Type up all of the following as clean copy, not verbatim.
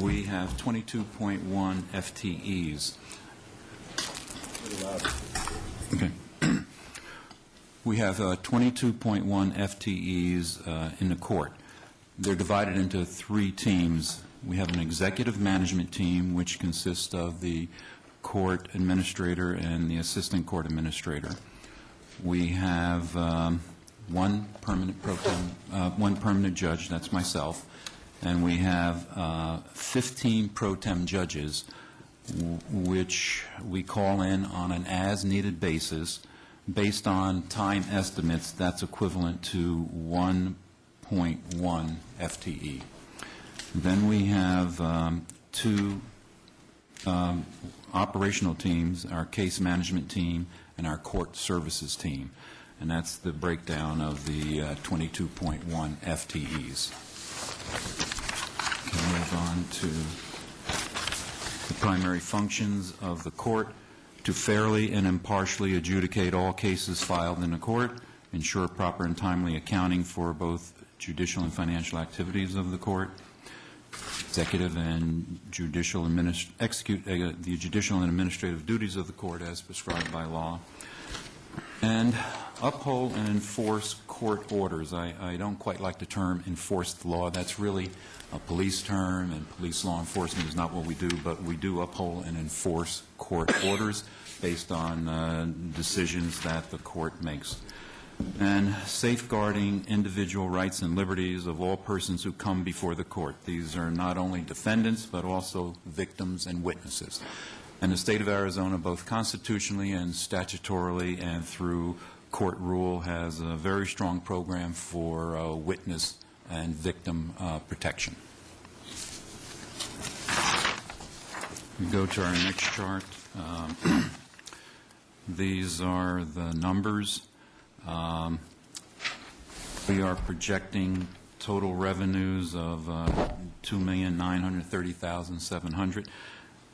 we have 22.1 FTEs. Okay. We have 22.1 FTEs in the court. They're divided into 3 teams. We have an executive management team, which consists of the court administrator and the assistant court administrator. We have one permanent judge, that's myself, and we have 15 pro tem judges, which we call in on an as-needed basis. Based on time estimates, that's equivalent to 1.1 FTE. Then we have 2 operational teams, our case management team and our court services team, and that's the breakdown of the 22.1 FTEs. We'll move on to the primary functions of the court: to fairly and impartially adjudicate all cases filed in the court, ensure proper and timely accounting for both judicial and financial activities of the court, executive and judicial execute the judicial and administrative duties of the court as prescribed by law, and uphold and enforce court orders. I don't quite like the term enforce the law. That's really a police term, and police law enforcement is not what we do, but we do uphold and enforce court orders based on decisions that the court makes. And safeguarding individual rights and liberties of all persons who come before the court. These are not only defendants, but also victims and witnesses. And the state of Arizona, both constitutionally and statutorily and through court rule, has a very strong program for witness and victim protection. We go to our next chart. These are the numbers. We are projecting total revenues of $2,930,700.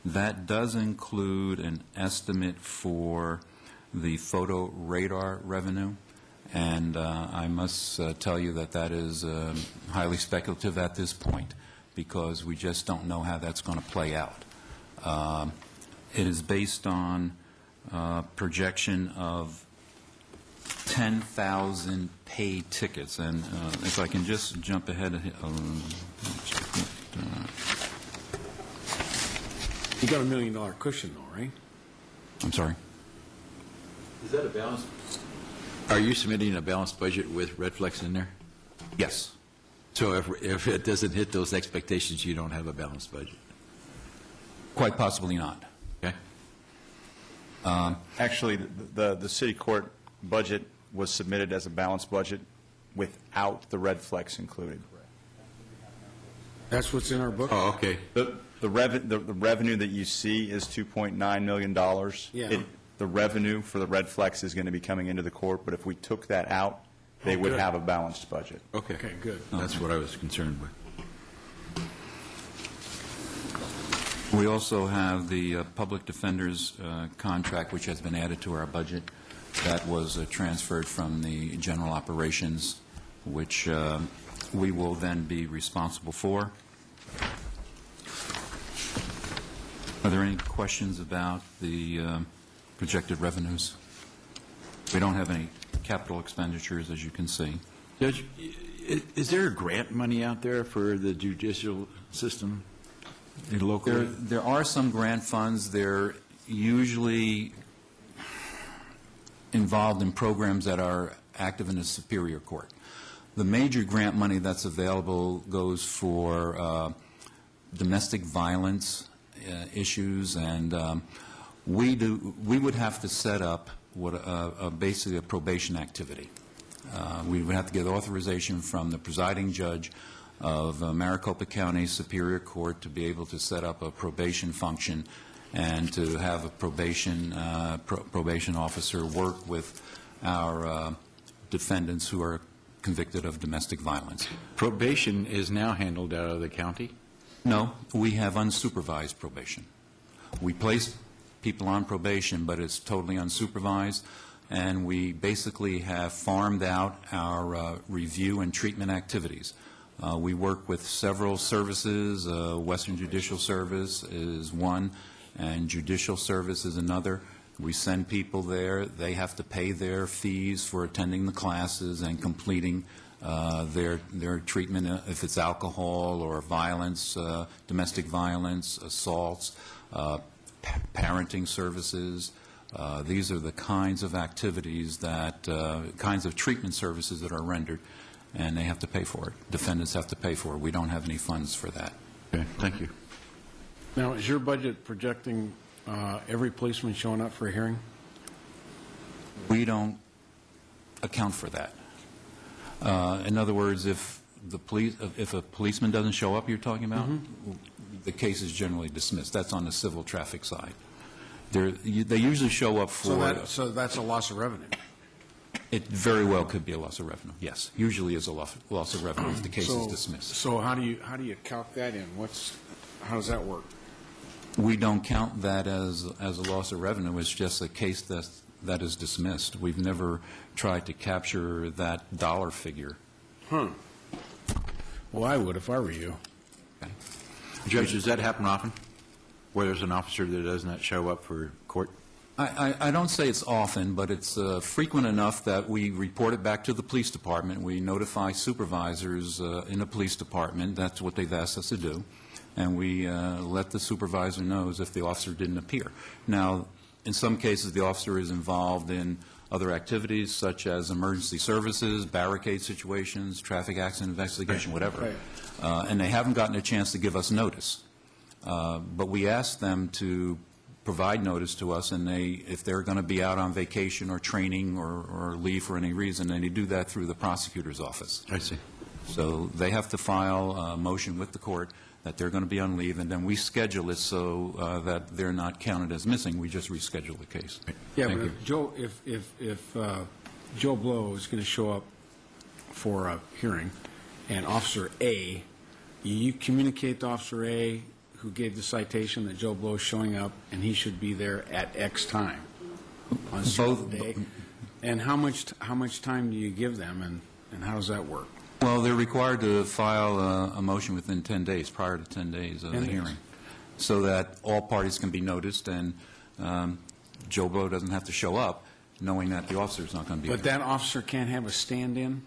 That does include an estimate for the photo radar revenue, and I must tell you that that is highly speculative at this point, because we just don't know how that's going to play out. It is based on projection of 10,000 paid tickets, and if I can just jump ahead. You got $1 million cushion, though, right? I'm sorry? Is that a balance? Are you submitting a balanced budget with Redflex in there? Yes. So if it doesn't hit those expectations, you don't have a balanced budget? Quite possibly not. Okay. Actually, the city court budget was submitted as a balanced budget without the Redflex included. That's what's in our book? Oh, okay. The revenue that you see is $2.9 million. Yeah. The revenue for the Redflex is going to be coming into the court, but if we took that out, they would good. have a balanced budget. Okay. Okay, good. That's what I was concerned with. We also have the public defender's contract, which has been added to our budget. That was transferred from the general operations, which we will then be responsible for. Are there any questions about the projected revenues? We don't have any capital expenditures, as you can see. Judge, is there grant money out there for the judicial system locally? There are some grant funds. They're usually involved in programs that are active in the Superior Court. The major grant money that's available goes for domestic violence issues, and we would have to set up basically a probation activity. We would have to get authorization from the presiding judge of Maricopa County Superior Court to be able to set up a probation function and to have a probation officer work with our defendants who are convicted of domestic violence. Probation is now handled out of the county? No, we have unsupervised probation. We place people on probation, but it's totally unsupervised, and we basically have farmed out our review and treatment activities. We work with several services. Western Judicial Service is one, and Judicial Service is another. We send people there. They have to pay their fees for attending the classes and completing their treatment, if it's alcohol or violence, domestic violence, assaults, parenting services. These are the kinds of activities that, kinds of treatment services that are rendered, and they have to pay for it. Defendants have to pay for it. We don't have any funds for that. Okay, thank you. Now, is your budget projecting every policeman showing up for a hearing? We don't account for that. In other words, if a policeman doesn't show up, you're talking about, the case is generally dismissed. That's on the civil traffic side. They usually show up for... So that's a loss of revenue? It very well could be a loss of revenue, yes. Usually is a loss of revenue if the case is dismissed. So how do you calc that in? How does that work? We don't count that as a loss of revenue. It's just a case that is dismissed. We've never tried to capture that dollar figure. Well, I would if I were you. Okay. Judge, does that happen often, where there's an officer that does not show up for court? I don't say it's often, but it's frequent enough that we report it back to the police department. We notify supervisors in the police department. That's what they've asked us to do. And we let the supervisor know if the officer didn't appear. Now, in some cases, the officer is involved in other activities, such as emergency services, barricade situations, traffic accident investigation, whatever. And they haven't gotten a chance to give us notice. But we ask them to provide notice to us, and if they're going to be out on vacation or training or leave for any reason, and they do that through the prosecutor's office. I see. So they have to file a motion with the court that they're going to be on leave, and then we schedule it so that they're not counted as missing. We just reschedule the case. Yeah, Thank but you. if Joe Blow is going to show up for a hearing, and Officer A, you communicate to Officer A, who gave the citation, that Joe Blow is showing up, and he should be there at X time on a certain day. And how much time do you give them, and how does that work? Well, they're required to file a motion within 10 days, prior to 10 days of the hearing, so that all parties can be noticed, and Joe Blow doesn't have to show up, knowing that the officer's not going to be there. But that officer can't have a stand-in?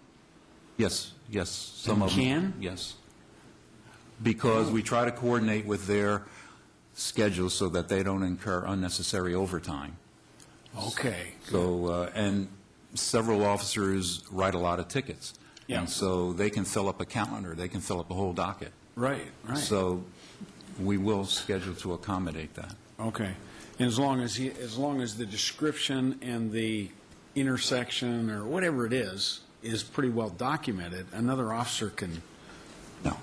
Yes, some of them. Can? Yes. Because we try to coordinate with their schedules so that they don't incur unnecessary overtime. Okay. So, and several officers write a lot of tickets. Yeah. And so they can fill up a calendar, they can fill up a whole docket. Right. So we will schedule to accommodate that. Okay. And as long as the description and the intersection or whatever it is pretty well documented, another officer can No.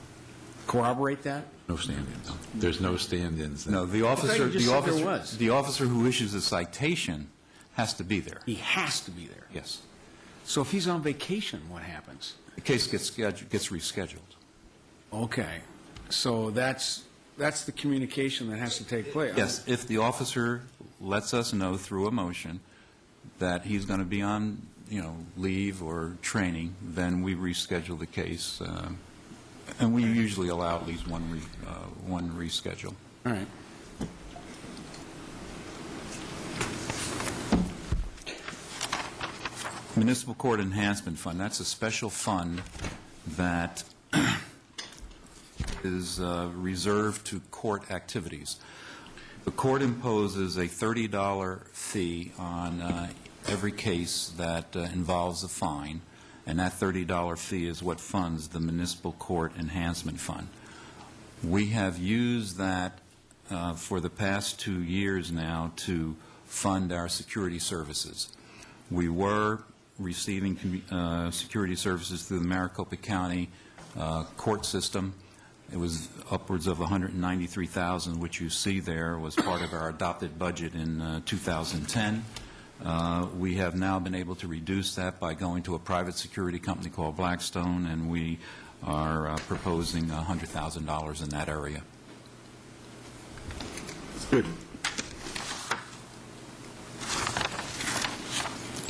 corroborate that? No stand-ins. There's no stand-ins. No, the officer, you just said there was. the officer who issues a citation has to be there. He has to be there. Yes. So if he's on vacation, what happens? The case gets rescheduled. Okay. So that's the communication that has to take place. Yes, if the officer lets us know through a motion that he's going to be on, leave or training, then we reschedule the case, and we usually allow at least one reschedule. All right. Municipal Court Enhancement Fund, that's a special fund that is reserved to court activities. The court imposes a $30 fee on every case that involves a fine, and that $30 fee is what funds the Municipal Court Enhancement Fund. We have used that for the past 2 years now to fund our security services. We were receiving security services through the Maricopa County court system. It was upwards of $193,000, which you see there was part of our adopted budget in 2010. We have now been able to reduce that by going to a private security company called Blackstone, and we are proposing $100,000 in that area. Good.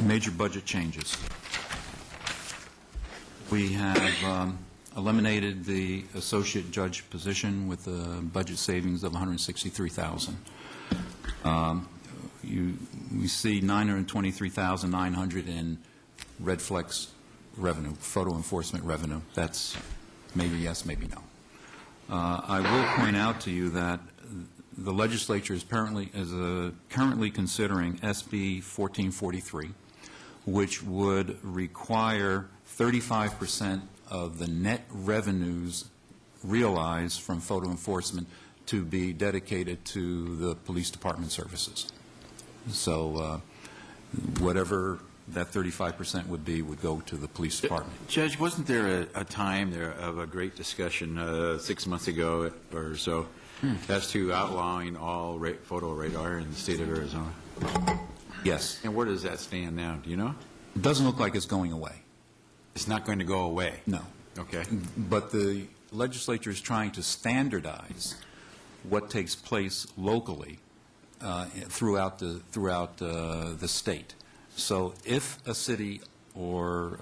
Major budget changes. We have eliminated the associate judge position with a budget savings of $163,000. We see $923,900 in red flex revenue, photo enforcement revenue. That's maybe yes, maybe no. I will point out to you that the legislature is currently considering SB 1443, which would require 35% of the net revenues realized from photo enforcement to be dedicated to the police department services. So whatever that 35% would go to the police department. Judge, wasn't there a time there of a great discussion 6 months ago or so as to outlawing all photo radar in the state of Arizona? Yes. And where does that stand now? Do you know? It doesn't look like it's going away. It's not going to go away? No. Okay. But the legislature is trying to standardize what takes place locally throughout the state. So if a city or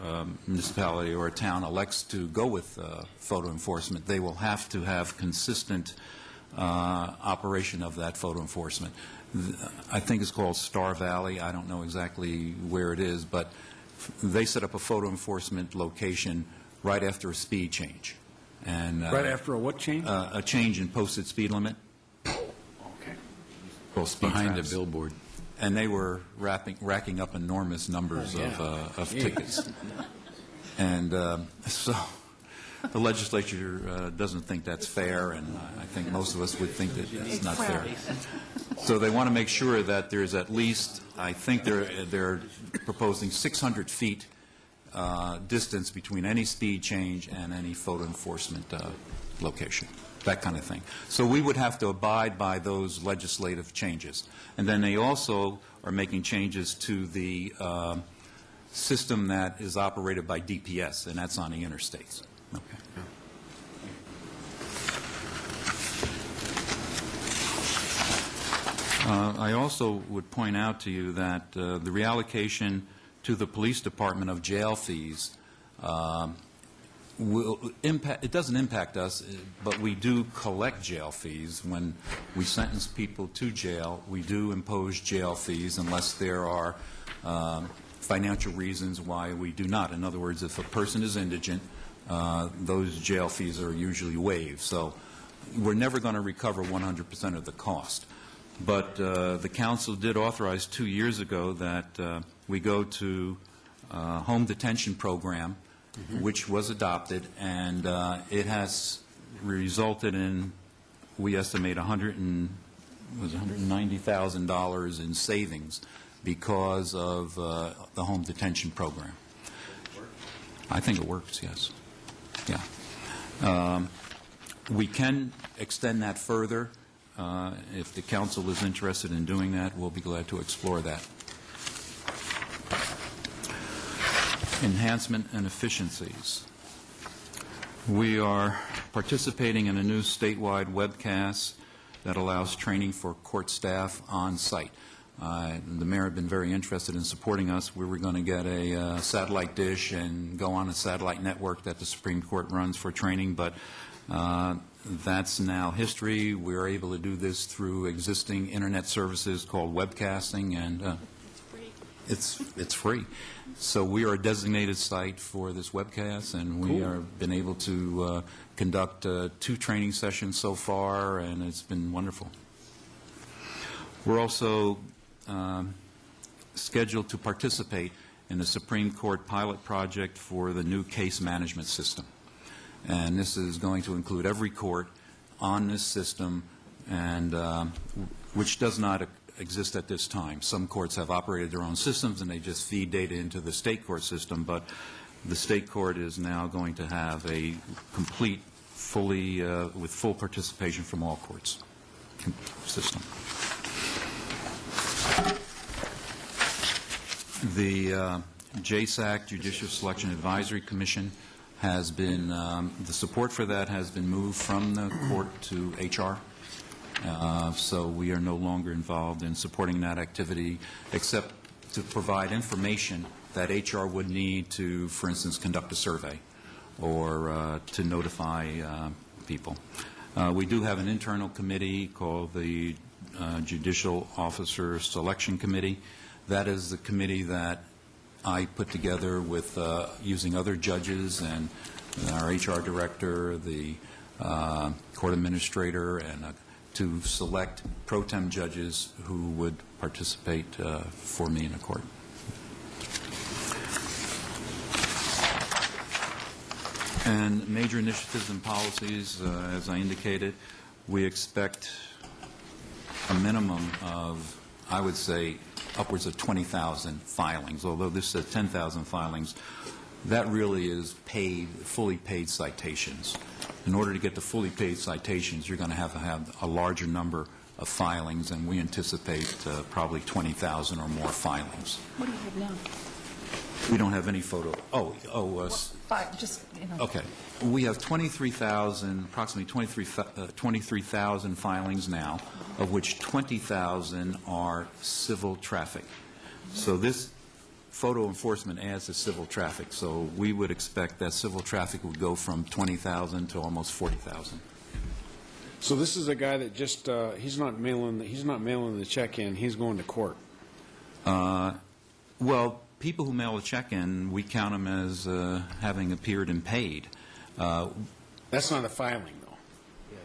municipality or a town elects to go with photo enforcement, they will have to have consistent operation of that photo enforcement. I think it's called Star Valley. I don't know exactly where it is, but they set up a photo enforcement location right after a speed change. And Right after a what change? a change in posted speed limit. Okay. Called speed Behind traps. the billboard. And they were racking up enormous numbers of tickets. And so the legislature doesn't think that's fair, and I think most of us would think that it's not fair. So they want to make sure that there's at least, I think they're proposing 600 feet distance between any speed change and any photo enforcement location, that kind of thing. So we would have to abide by those legislative changes. And then they also are making changes to the system that is operated by DPS, and that's on the interstates. Okay. I also would point out to you that the reallocation to the police department of jail fees it doesn't impact us, but we do collect jail fees. When we sentence people to jail, we do impose jail fees unless there are financial reasons why we do not. In other words, if a person is indigent, those jail fees are usually waived. So we're never going to recover 100% of the cost. But the council did authorize 2 years ago that we go to home detention program, which was adopted, and it has resulted in, we estimate, $190,000 in savings because of the home detention program. I think it works, yes. Yeah. We can extend that further. If the council is interested in doing that, we'll be glad to explore that. Enhancement and efficiencies. We are participating in a new statewide webcast that allows training for court staff on site. The mayor had been very interested in supporting us. We were going to get a satellite dish and go on a satellite network that the Supreme Court runs for training, but that's now history. We're able to do this through existing internet services called webcasting, and it's free. So we are a designated site for this webcast, and we have been able to conduct 2 training sessions so far, and it's been wonderful. We're also scheduled to participate in the Supreme Court pilot project for the new case management system. And this is going to include every court on this system, and which does not exist at this time. Some courts have operated their own systems, and they just feed data into the state court system, but the state court is now going to have a complete, with full participation from all courts system. The JSAC, Judicial Selection Advisory Commission, has been, the support for that has been moved from the court to HR. So we are no longer involved in supporting that activity, except to provide information that HR would need to, for instance, conduct a survey or to notify people. We do have an internal committee called the Judicial Officer Selection Committee. That is the committee that I put together with using other judges and our HR director, the court administrator, and to select pro tem judges who would participate for me in the court. And major initiatives and policies, as I indicated, we expect a minimum of, I would say, upwards of 20,000 filings, although this says 10,000 filings. That really is paid, fully paid citations. In order to get the fully paid citations, you're going to have a larger number of filings, and we anticipate probably 20,000 or more filings. What do you have now? We don't have any photo. Just, Okay. We have 23,000, approximately 23,000 filings now, of which 20,000 are civil traffic. So this photo enforcement adds to civil traffic. So we would expect that civil traffic would go from 20,000 to almost 40,000. So this is a guy that just, he's not mailing the check in, he's going to court. Well, people who mail a check in, we count them as having appeared and paid. That's not a filing, though.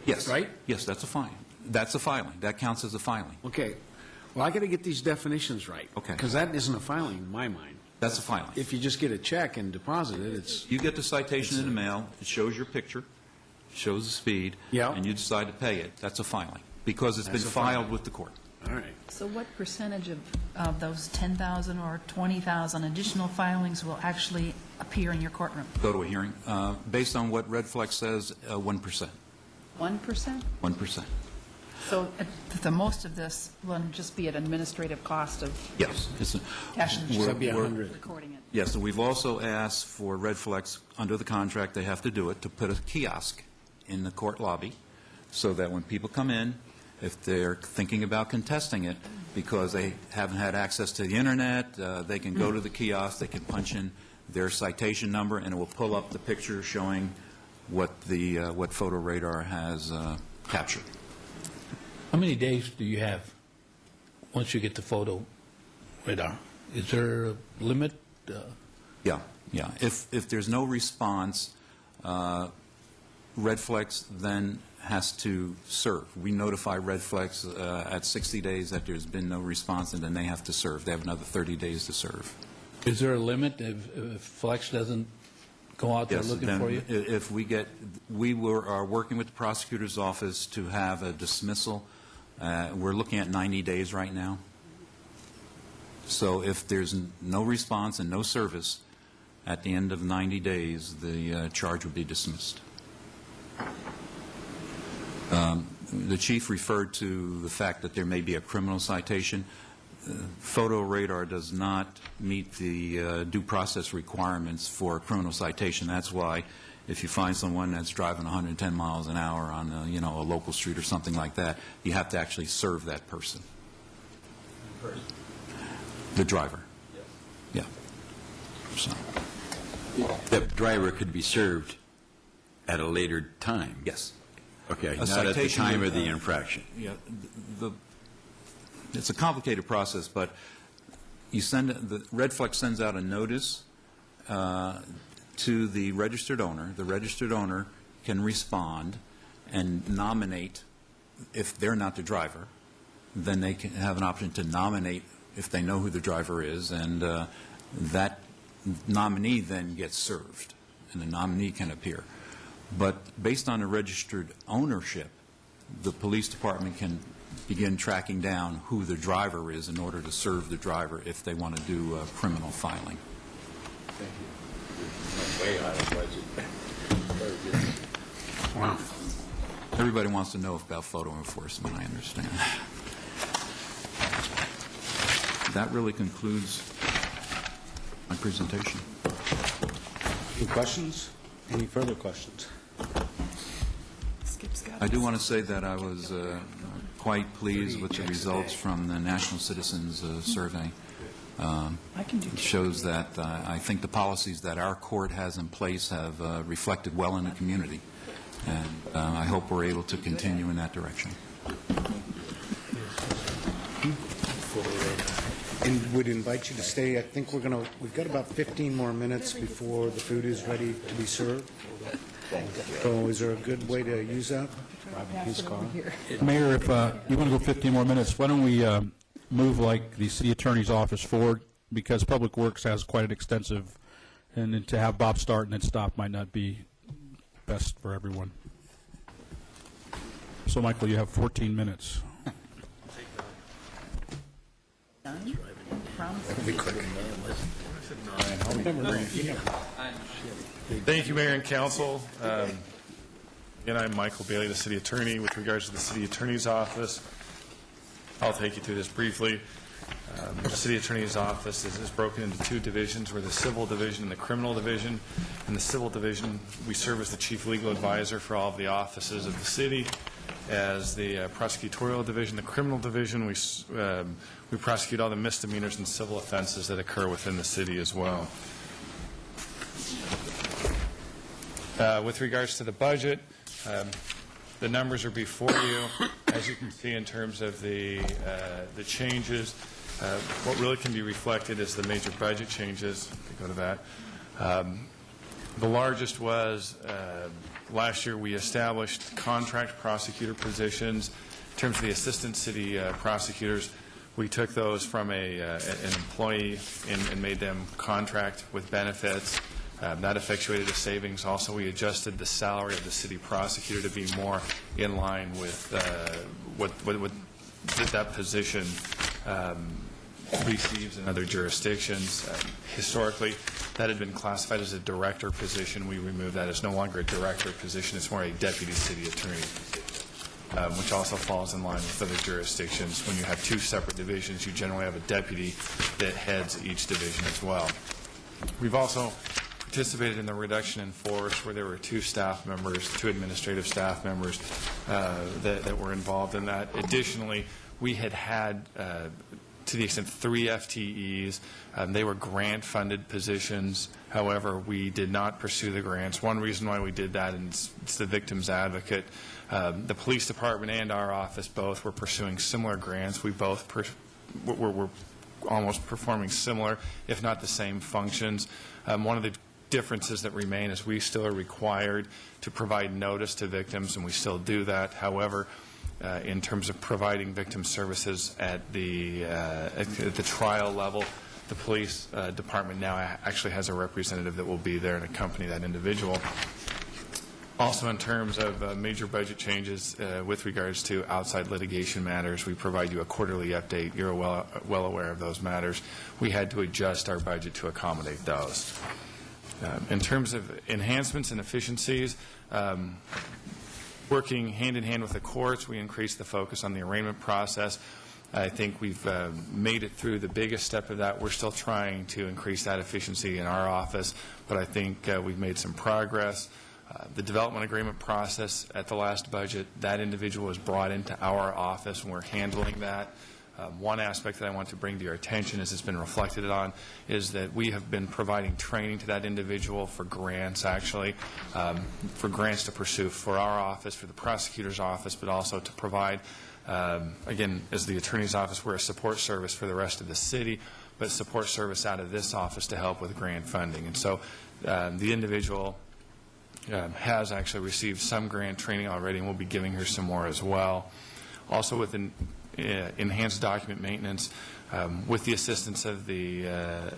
Yes. Right? Yes, that's a fine. That's a filing. That counts as a filing. Okay. Well, I got to get these definitions right. Okay. Because that isn't a filing in my mind. That's a filing. If you just get a check and deposit it, it's, You get the citation in the mail, it shows your picture, shows the speed, Yeah. and you decide to pay it, that's a filing, because it's been That's a filed filing. with the court. all right. So what percentage of those 10,000 or 20,000 additional filings will actually appear in your courtroom? Go to a hearing. Based on what Red Flex says, 1%. 1%? 1%. So the most of this will just be an administrative cost of Yes. cash and That'd be 100. recording it. Yes, and we've also asked for Red Flex, under the contract, they have to do it, to put a kiosk in the court lobby, so that when people come in, if they're thinking about contesting it, because they haven't had access to the internet, they can go to the kiosk, they can punch in their citation number, and it will pull up the picture showing what photo radar has captured. How many days do you have once you get the photo radar? Is there a limit? Yeah. If there's no response, Red Flex then has to serve. We notify Red Flex at 60 days that there's been no response, and then they have to serve. They have another 30 days to serve. Is there a limit if Flex doesn't go out there Yes, looking then for you? If we are working with the prosecutor's office to have a dismissal. We're looking at 90 days right now. So if there's no response and no service, at the end of 90 days, the charge would be dismissed. The chief referred to the fact that there may be a criminal citation. Photo radar does not meet the due process requirements for a criminal citation. That's why if you find someone that's driving 110 miles an hour on a local street or something like that, you have to actually serve that person. The driver. Yeah. So, The driver could be served at a later time? yes. Okay, A not at the citation time would, of the infraction. Yeah, it's a complicated process, but the Red Flex sends out a notice to the registered owner. The registered owner can respond and nominate, if they're not the driver, then they can have an option to nominate if they know who the driver is, and that nominee then gets served, and the nominee can appear. But based on the registered ownership, the police department can begin tracking down who the driver is in order to serve the driver if they want to do criminal filing. Wow. Everybody wants to know about photo enforcement, I understand. That really concludes my presentation. Any questions? Any further questions? Skip's got I do want to say that I was quite pleased with the results from the National Citizens Survey. It shows that I think the policies that our court has in place have reflected well in the community, and I hope we're able to continue in that direction. And would invite you to stay. I think we've got about 15 more minutes before the food is ready to be served. So is there a good way to use that? His car? Mayor, if you want to go 15 more minutes, why don't we move like the city attorney's office forward, because Public Works has quite an extensive, and then to have Bob start and then stop might not be best for everyone. So, Michael, you have 14 minutes. Thank you, Mayor and Council. Again, I'm Michael Bailey, the City Attorney. With regards to the City Attorney's Office, I'll take you through this briefly. The City Attorney's Office is broken into two divisions. We're the Civil Division and the Criminal Division. In the Civil Division, we serve as the Chief Legal Advisor for all of the offices of the city. As the Prosecutorial Division, the Criminal Division, we prosecute all the misdemeanors and civil offenses that occur within the city as well. With regards to the budget, the numbers are before you. As you can see, in terms of the changes, what really can be reflected is the major budget changes. If you go to that. The largest was last year we established contract prosecutor positions. In terms of the assistant city prosecutors, we took those from an employee and made them contract with benefits. That effectuated a savings. Also, we adjusted the salary of the city prosecutor to be more in line with what that position receives in other jurisdictions. Historically, that had been classified as a director position. We removed that. It's no longer a director position. It's more a deputy city attorney, which also falls in line with other jurisdictions. When you have two separate divisions, you generally have a deputy that heads each division as well. We've also participated in the reduction in force where there were two administrative staff members that were involved in that. Additionally, we had to the extent 3 FTEs. They were grant-funded positions. However, we did not pursue the grants. One reason why we did that, and it's the victim's advocate. The police department and our office both were pursuing similar grants. We both were almost performing similar, if not the same functions. One of the differences that remain is we still are required to provide notice to victims, and we still do that. However, in terms of providing victim services at the trial level, the police department now actually has a representative that will be there and accompany that individual. Also, in terms of major budget changes with regards to outside litigation matters, we provide you a quarterly update. You're well aware of those matters. We had to adjust our budget to accommodate those. In terms of enhancements and efficiencies, working hand-in-hand with the courts, we increased the focus on the arraignment process. I think we've made it through the biggest step of that. We're still trying to increase that efficiency in our office, but I think we've made some progress. The development agreement process at the last budget, that individual was brought into our office, and we're handling that. One aspect that I want to bring to your attention, as it's been reflected on, is that we have been providing training to that individual for grants, actually, for grants to pursue for our office, for the prosecutor's office, but also to provide, again, as the attorney's office, we're a support service for the rest of the city, but support service out of this office to help with grant funding. And so the individual has actually received some grant training already, and we'll be giving her some more as well. Also, with enhanced document maintenance, with the assistance of it's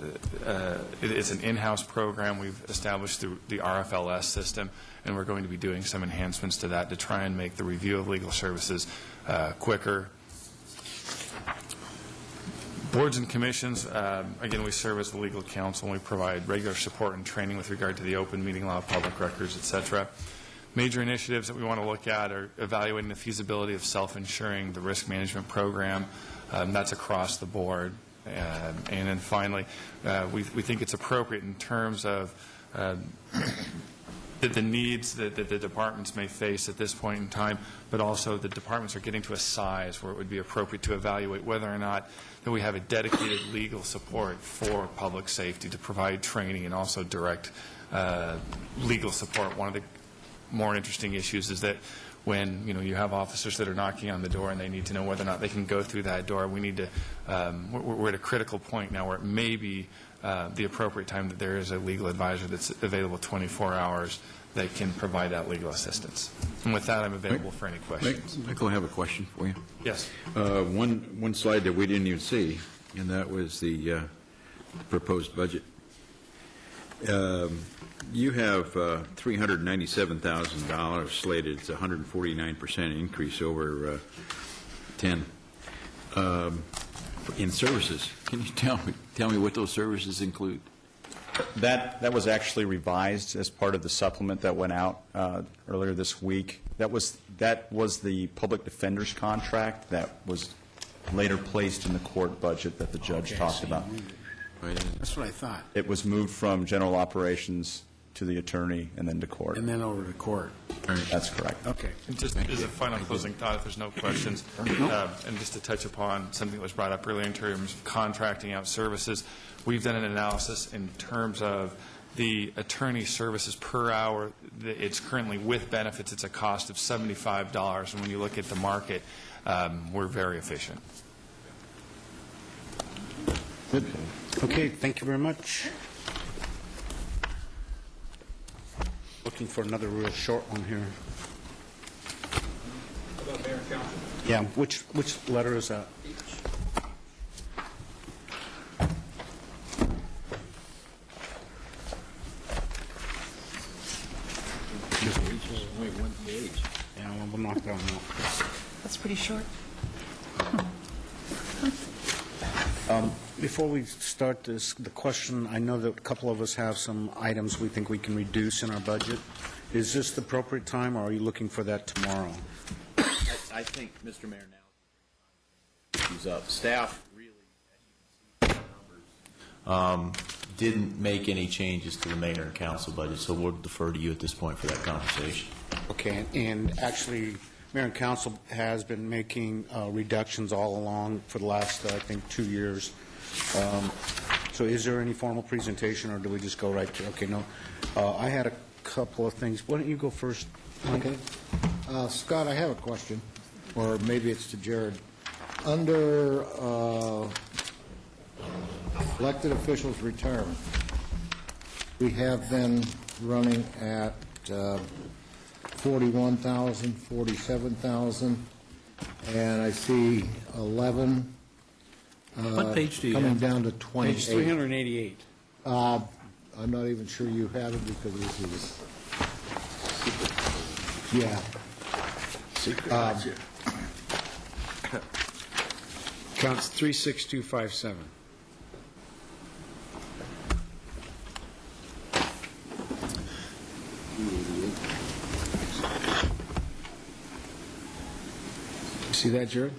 an in-house program we've established through the RFLS system, and we're going to be doing some enhancements to that to try and make the review of legal services quicker. Boards and commissions, again, we serve as the legal counsel, and we provide regular support and training with regard to the open meeting law, public records, et cetera. Major initiatives that we want to look at are evaluating the feasibility of self-insuring, the risk management program. That's across the board. And then finally, we think it's appropriate in terms of the needs that the departments may face at this point in time, but also the departments are getting to a size where it would be appropriate to evaluate whether or not that we have a dedicated legal support for public safety to provide training and also direct legal support. One of the more interesting issues is that when you have officers that are knocking on the door and they need to know whether or not they can go through that door, we need to we're at a critical point now where it may be the appropriate time that there is a legal advisor that's available 24 hours that can provide that legal assistance. And with that, I'm available for any questions. Michael, I have a question for you. Yes. One slide that we didn't even see, and that was the proposed budget. You have $397,000 slated. It's a 149% increase over 10 in services. Can you tell me what those services include? That was actually revised as part of the supplement that went out earlier this week. That was the public defender's contract that was later placed in the court budget that the judge talked about. That's what I thought. It was moved from general operations to the attorney and then to court. And then over to court. That's correct. Okay. Just as a final closing thought, if there's no questions, and just to touch upon something that was brought up earlier in terms of contracting out services, we've done an analysis in terms of the attorney services per hour. It's currently, with benefits, it's a cost of $75, and when you look at the market, we're very efficient. Good. Okay, thank you very much. Looking for another real short one here. Yeah, which letter is that? Yeah, well, we'll knock that one out. That's pretty short. Before we start this, the question, I know that a couple of us have some items we think we can reduce in our budget. Is this the appropriate time, or are you looking for that tomorrow? I think, Mr. Mayor, now is up. Staff really, as you can see from the numbers, didn't make any changes to the mayor and council budget, so we'll defer to you at this point for that conversation. Okay, and actually, Mayor and Council has been making reductions all along for the last, I think, 2 years. So is there any formal presentation, or do we just go right to, okay, no. I had a couple of things. Why don't you go first, Mike? Okay. Scott, I have a question, or maybe it's to Jared. Under elected officials' retirement, we have been running at 41,000, 47,000, and I see 11. What page do you coming have? down to 28. Page 388. I'm not even sure you have it because this is. Yeah. Counts 36257. See that, Jared?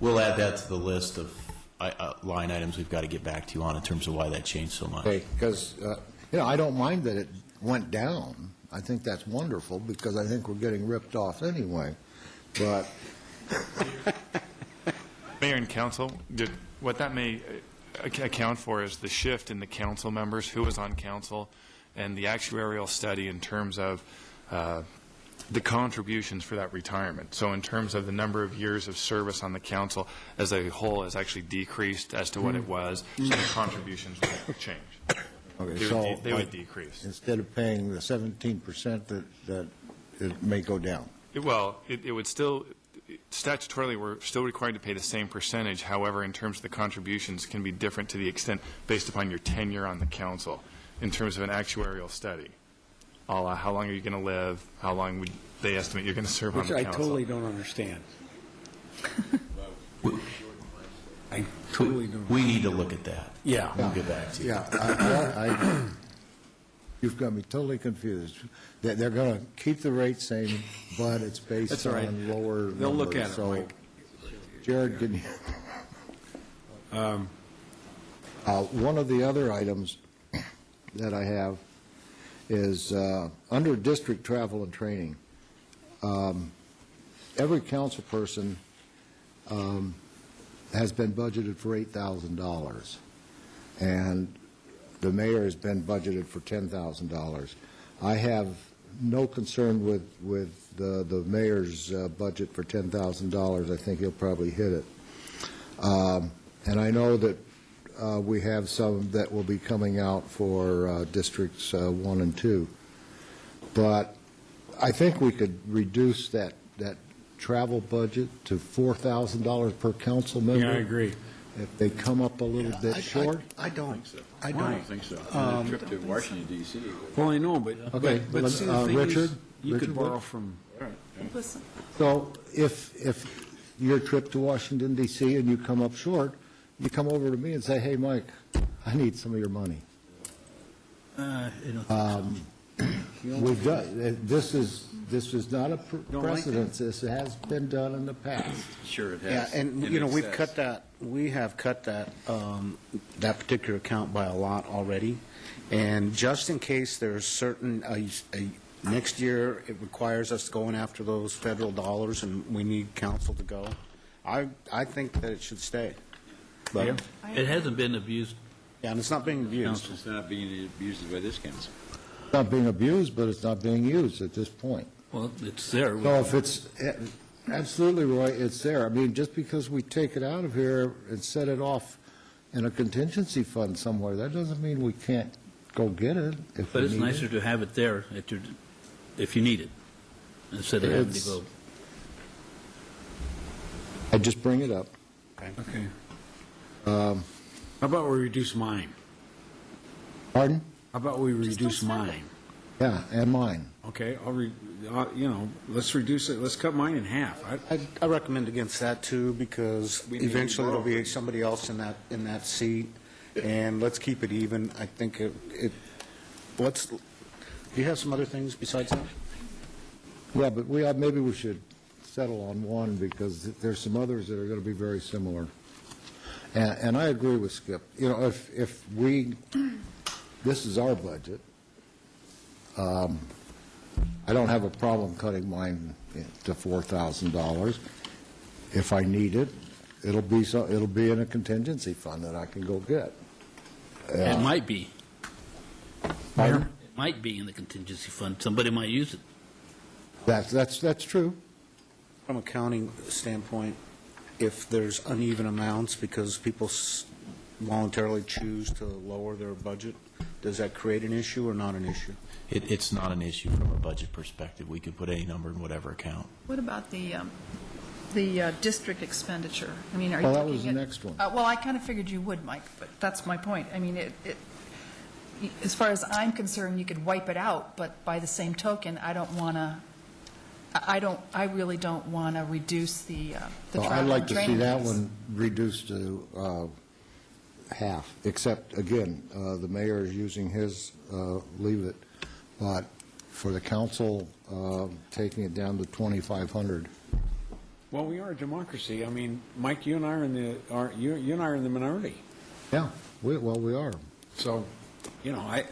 We'll add that to the list of line items we've got to get back to you on in terms of why that changed so much. Okay, because, I don't mind that it went down. I think that's wonderful because I think we're getting ripped off anyway. But Mayor and council, what that may account for is the shift in the council members, who was on council, and the actuarial study in terms of the contributions for that retirement. So in terms of the number of years of service on the council as a whole has actually decreased as to what it was, so the contributions would change. okay, They would decrease. Instead of paying the 17% that it may go down. It would still, statutorily, we're still required to pay the same percentage. However, in terms of the contributions can be different to the extent based upon your tenure on the council in terms of an actuarial study. How long are you going to live? How long would they estimate you're going to serve on the council? Which I totally don't understand. I totally don't. We need to look at that. Yeah. We'll get back to you. Yeah, you've got me totally confused. They're going to keep the rate same, but it's based That's all right. on lower They'll look numbers. at it, So, Mike. Jared, can you? One of the other items that I have is under district travel and training. Every council person has been budgeted for $8,000, and the mayor has been budgeted for $10,000. I have no concern with the mayor's budget for $10,000. I think he'll probably hit it. And I know that we have some that will be coming out for districts 1 and 2. But I think we could reduce that travel budget to $4,000 per council member. Yeah, I agree. If they come up a little bit short. I don't. I don't think so. A trip to Washington, D.C. Well, I know, but Okay, but see, the thing Richard? is, you could Richard, borrow what? from. Listen, So if your trip to Washington DC and you come up short, you come over to me and say, hey, Mike, I need some of your money. We've done, this is not a Don't like precedent. This has been done in the past. Sure it Yeah, has. and, In you know, we've excess. cut that, we have cut that, that particular account by a lot already. And just in case there's certain, next year, it requires us going after those federal dollars and we need council to go, I think that it should stay. But, Yeah. It hasn't been abused. yeah, and it's not being abused. It's not being abused by this council. It's not being abused, but it's not being used at this point. Well, it's there. So if it's, absolutely, Roy, it's there. I mean, just because we take it out of here and set it off in a contingency fund somewhere, that doesn't mean we can't go get it if But we it's need it. nicer to have it there if you need it, instead of having to It's- go. I just bring it up. Okay. How about we reduce mine? Pardon? How about we Just reduce don't spend mine? Yeah, and mine. Okay, let's reduce it, let's cut mine in half. I recommend against that too, because We need to eventually there'll be borrow. somebody else in that seat, and let's keep it even. I think do you have some other things besides that? Yeah, but maybe we should settle on one, because there's some others that are going to be very similar. And I agree with Skip. You know, if this is our budget, I don't have a problem cutting mine to $4,000. If I need it, it'll be in a contingency fund that I can go get. It might be. Pardon? It might be in the contingency fund. Somebody might use it. That's true. From a counting standpoint, if there's uneven amounts because people voluntarily choose to lower their budget, does that create an issue or not an issue? It's not an issue from a budget perspective. We could put any number in whatever account. what about the district expenditure? I mean, are you Well, that looking was the at- next one. Well, I kind of figured you would, Mike, but that's my point. I mean, as far as I'm concerned, you could wipe it out, but by the same token, I don't want to, I really don't want to reduce the Well, travel I'd like and to see training that piece. one reduced to half, except, again, the mayor is using his leave it, but for the council, taking it down to 2,500. Well, we are a democracy. I mean, Mike, you and I are in the minority. Yeah, we are. So, you know,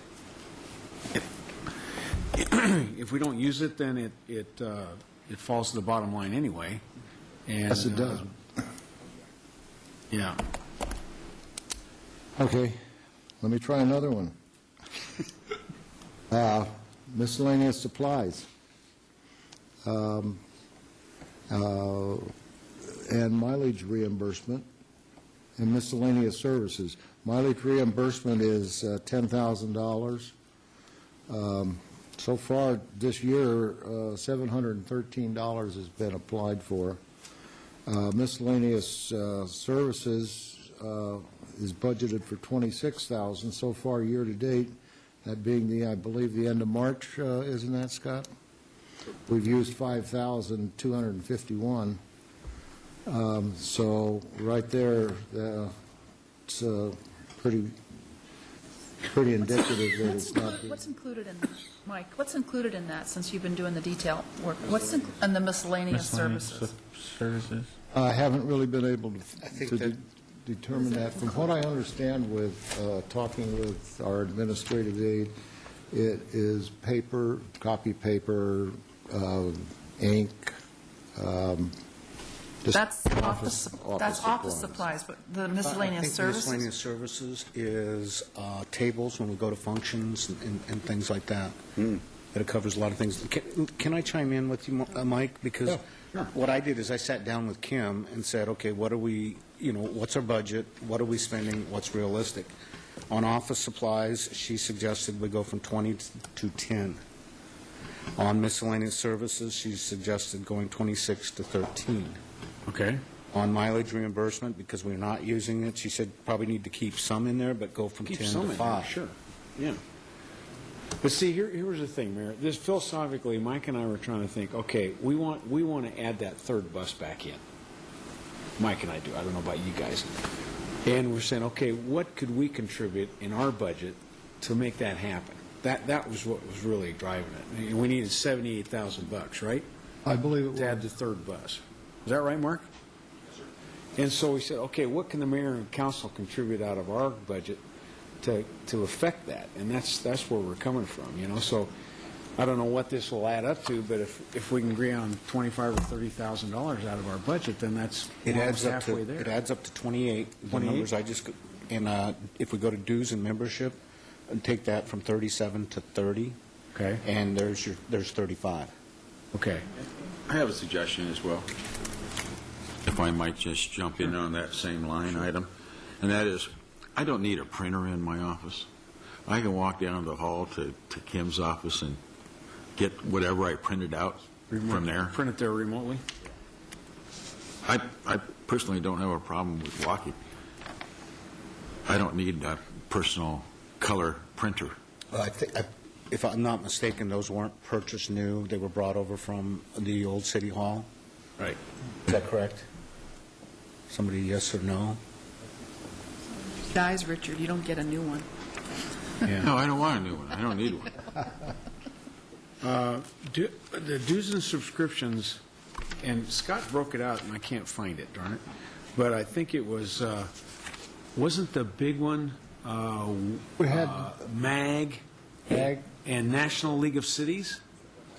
if we don't use it, then it falls to the bottom line anyway. And, Yes, it does. Yeah. Okay, let me try another one. Miscellaneous supplies. And mileage reimbursement and miscellaneous services. Mileage reimbursement is $10,000. So far this year, $713 has been applied for. Miscellaneous services is budgeted for $26,000 so far year to date. That being I believe the end of March, isn't that, Scott? We've used 5,251. So right there, it's pretty indicative that it's not. What's included in, Mike, what's included in that, since you've been doing the detail work? What's in the miscellaneous services? I haven't really been able I think to that determine that? From what I understand with talking with our administrative aide, it is paper, copy paper, ink, just That's office supplies, but the miscellaneous I think miscellaneous services? services is tables when we go to functions and things like that. That it covers a lot of things. Can I chime in with you, Mike? Because what I did is I sat down with Kim and said, okay, what are we, what's our budget? What are we spending? What's realistic? On office supplies, she suggested we go from 20 to 10. On miscellaneous services, she suggested going 26 to 13. Okay. On mileage reimbursement, because we're not using it, she said probably need to keep some in there, but go from 10 to 5. Sure, yeah. But see, here's the thing, Mayor. This philosophically, Mike and I were trying to think, okay, we want to add that third bus back in. Mike and I do. I don't know about you guys. And we're saying, okay, what could we contribute in our budget to make that happen? That was what was really driving it. I mean, we needed $78,000, right? I believe it To add the third bus. Is that right, Mark? And so we said, okay, what can the mayor and council contribute out of our budget to affect that? And that's where we're coming from, So I don't know what this will add up to, but if we can agree on $25,000 or $30,000 out of our budget, then that's almost halfway there. It adds up to 28. The numbers I just, and if we go to dues and membership, and take that from 37 to 30. Okay. And there's 35. Okay. I have a suggestion as well, if I might just jump in on that same line item, and that is, I don't need a printer in my office. I can walk down the hall to Kim's office and get whatever I printed out from there. Print it there remotely? I personally don't have a problem with walking. I don't need a personal color printer. I think, if I'm not mistaken, those weren't purchased new. They were brought over from the old city hall. Right. Is that correct? Somebody, yes or no? Guys, Richard, you don't get a new one. No, I don't want a new one. I don't need one. The dues and subscriptions, and Scott broke it out, and I can't find it, darn it. But I think it was, wasn't the big one We had MAG and National League of Cities?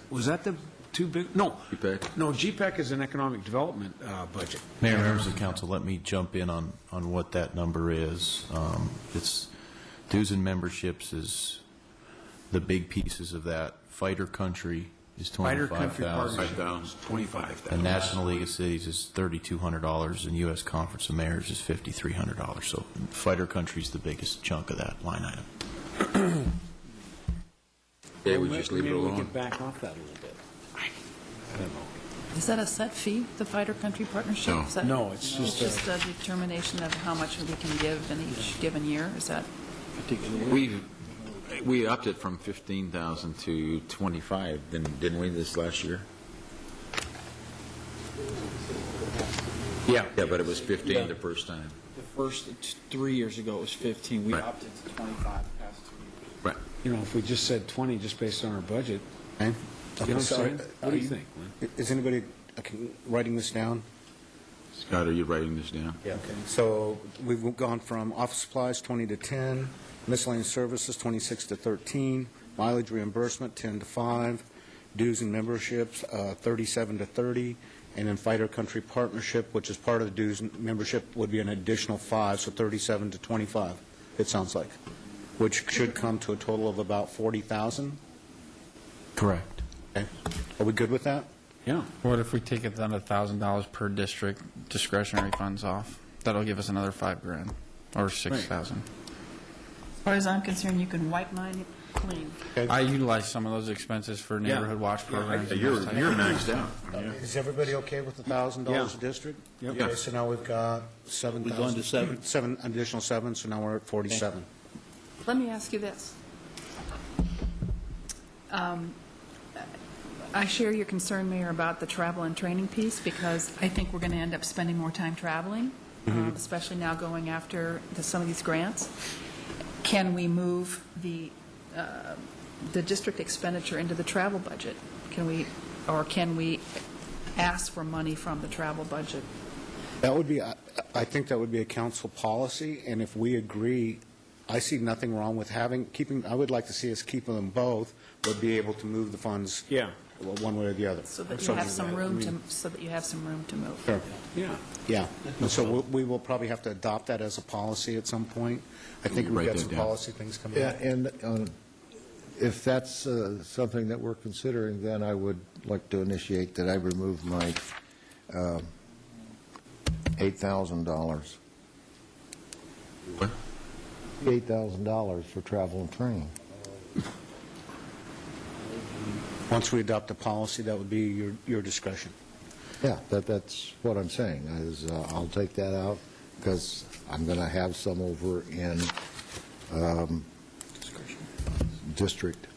Was that the two big? No. GPEC? No, GPEC is an economic development budget. Mayor, members of council, let me jump in on what that number is. It's dues and memberships is the big pieces of that. Fighter Country is Fighter Country $25,000. Partnership, $25,000. The National League of Cities is $3,200, and U.S. Conference of Mayors is $5,300. So Fighter Country is the biggest chunk of that line item. Yeah, we just leave it Maybe we alone. could back off that a little bit. I don't know. Is that a set fee, the Fighter Country Partnership? No. Is that- No, it's just It's just a determination of how much we can give in each given year? Is that? We upped it from 15,000 to 25, didn't we, this last year? Yeah. Yeah, but it was 15 the first time. The first 3 years ago, it was 15. We Right. opted to 25 the past 2 years. Right. If we just said 20 just based on our budget, Okay. you know what I'm Sorry, saying? What do you think, Lynn? Is anybody writing this down? Scott, are you writing this down? Yeah. Okay. So we've gone from office supplies 20 to 10, miscellaneous services 26 to 13, mileage reimbursement 10 to 5, dues and memberships 37 to 30, and then Fighter Country Partnership, which is part of the dues and membership, would be an additional 5, so 37 to 25, it sounds like, which should come to a total of about 40,000. Correct. Okay. Are we good with that? Yeah. What if we take it down to $1,000 per district discretionary funds off? That'll give us another $5,000 or $6,000. As far as I'm concerned, you can wipe mine clean. I utilize some of those expenses for neighborhood watch programs. and You're those types of things. maxed out. Is everybody okay with the $1,000 a district? Yep. Okay, so now we've got 7,000. We've gone to 7. 7, additional 7, so now we're at 47. Let me ask you this. I share your concern, Mayor, about the travel and training piece, because I think we're going to end up spending more time traveling, especially now going after some of these grants. Can we move the district expenditure into the travel budget? Can we ask for money from the travel budget That would be, I think that would be a council policy, and if we agree, I see nothing wrong with keeping, I would like to see us keep them both, but be able to move the funds Yeah. one way or the other. So that you have some room to move. Sure. Yeah. Yeah, and so we will probably have to adopt that as a policy at some point. I think we've Write got that some down. policy things coming Yeah, up. and if that's something that we're considering, then I would like to initiate that I remove my $8,000. What? $8,000 for travel and training. Once we adopt the policy, that would be your discretion. Yeah, that's what I'm saying, is I'll take that out, because I'm going to have some over in district,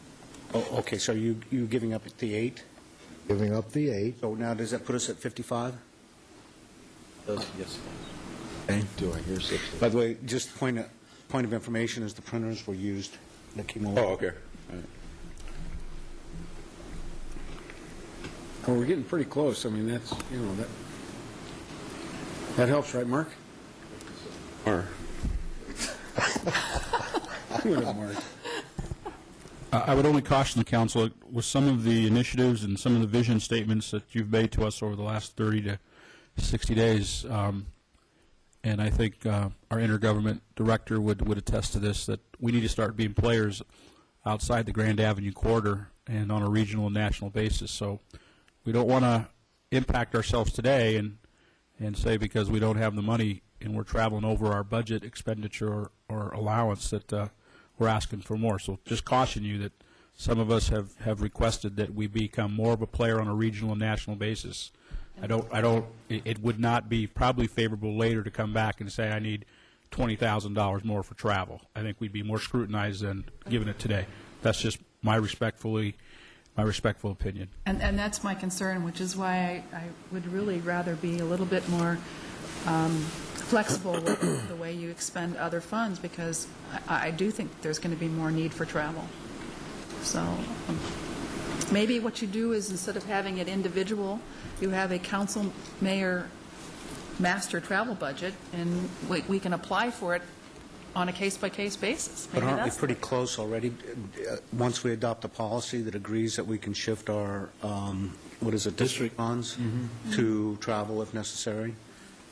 Oh, okay, so are you giving up the 8? giving up the 8. So now, does that put us at 55? Yes. Okay, do I hear 60? By the way, just point of information is the printers were used. That came over. Oh, okay. Well, we're getting pretty close. I mean, that's, that helps, right, Mark? Or Mark. I would only caution the council with some of the initiatives and some of the vision statements that you've made to us over the last 30 to 60 days, and I think our intergovernment director would attest to this, that we need to start being players outside the Grand Avenue corridor and on a regional and national basis. So we don't want to impact ourselves today and say because we don't have the money and we're traveling over our budget expenditure or allowance that we're asking for more. So just caution you that some of us have requested that we become more of a player on a regional and national basis. It would not be probably favorable later to come back and say I need $20,000 more for travel. I think we'd be more scrutinized than giving it today. That's just my respectful opinion. And that's my concern, which is why I would really rather be a little bit more flexible with the way you expend other funds, because I do think there's going to be more need for travel. So maybe what you do is, instead of having it individual, you have a council mayor master travel budget, and we can apply for it on a case-by-case basis. But Maybe aren't we that's pretty close already? Once we adopt a policy that agrees that we can shift our, district funds to travel if necessary,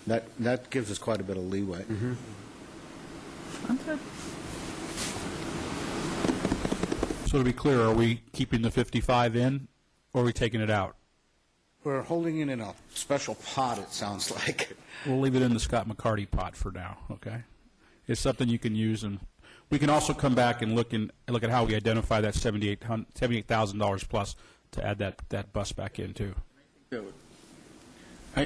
that gives us quite a bit of leeway. I'm good. So to be clear, are we keeping the 55 in, or are we taking it out? We're holding it in a special pot, it sounds like. We'll leave it in the Scott McCarty pot for now, okay? It's something you can use, and we can also come back and look at how we identify that $78,000 plus to add that bus back in, too. I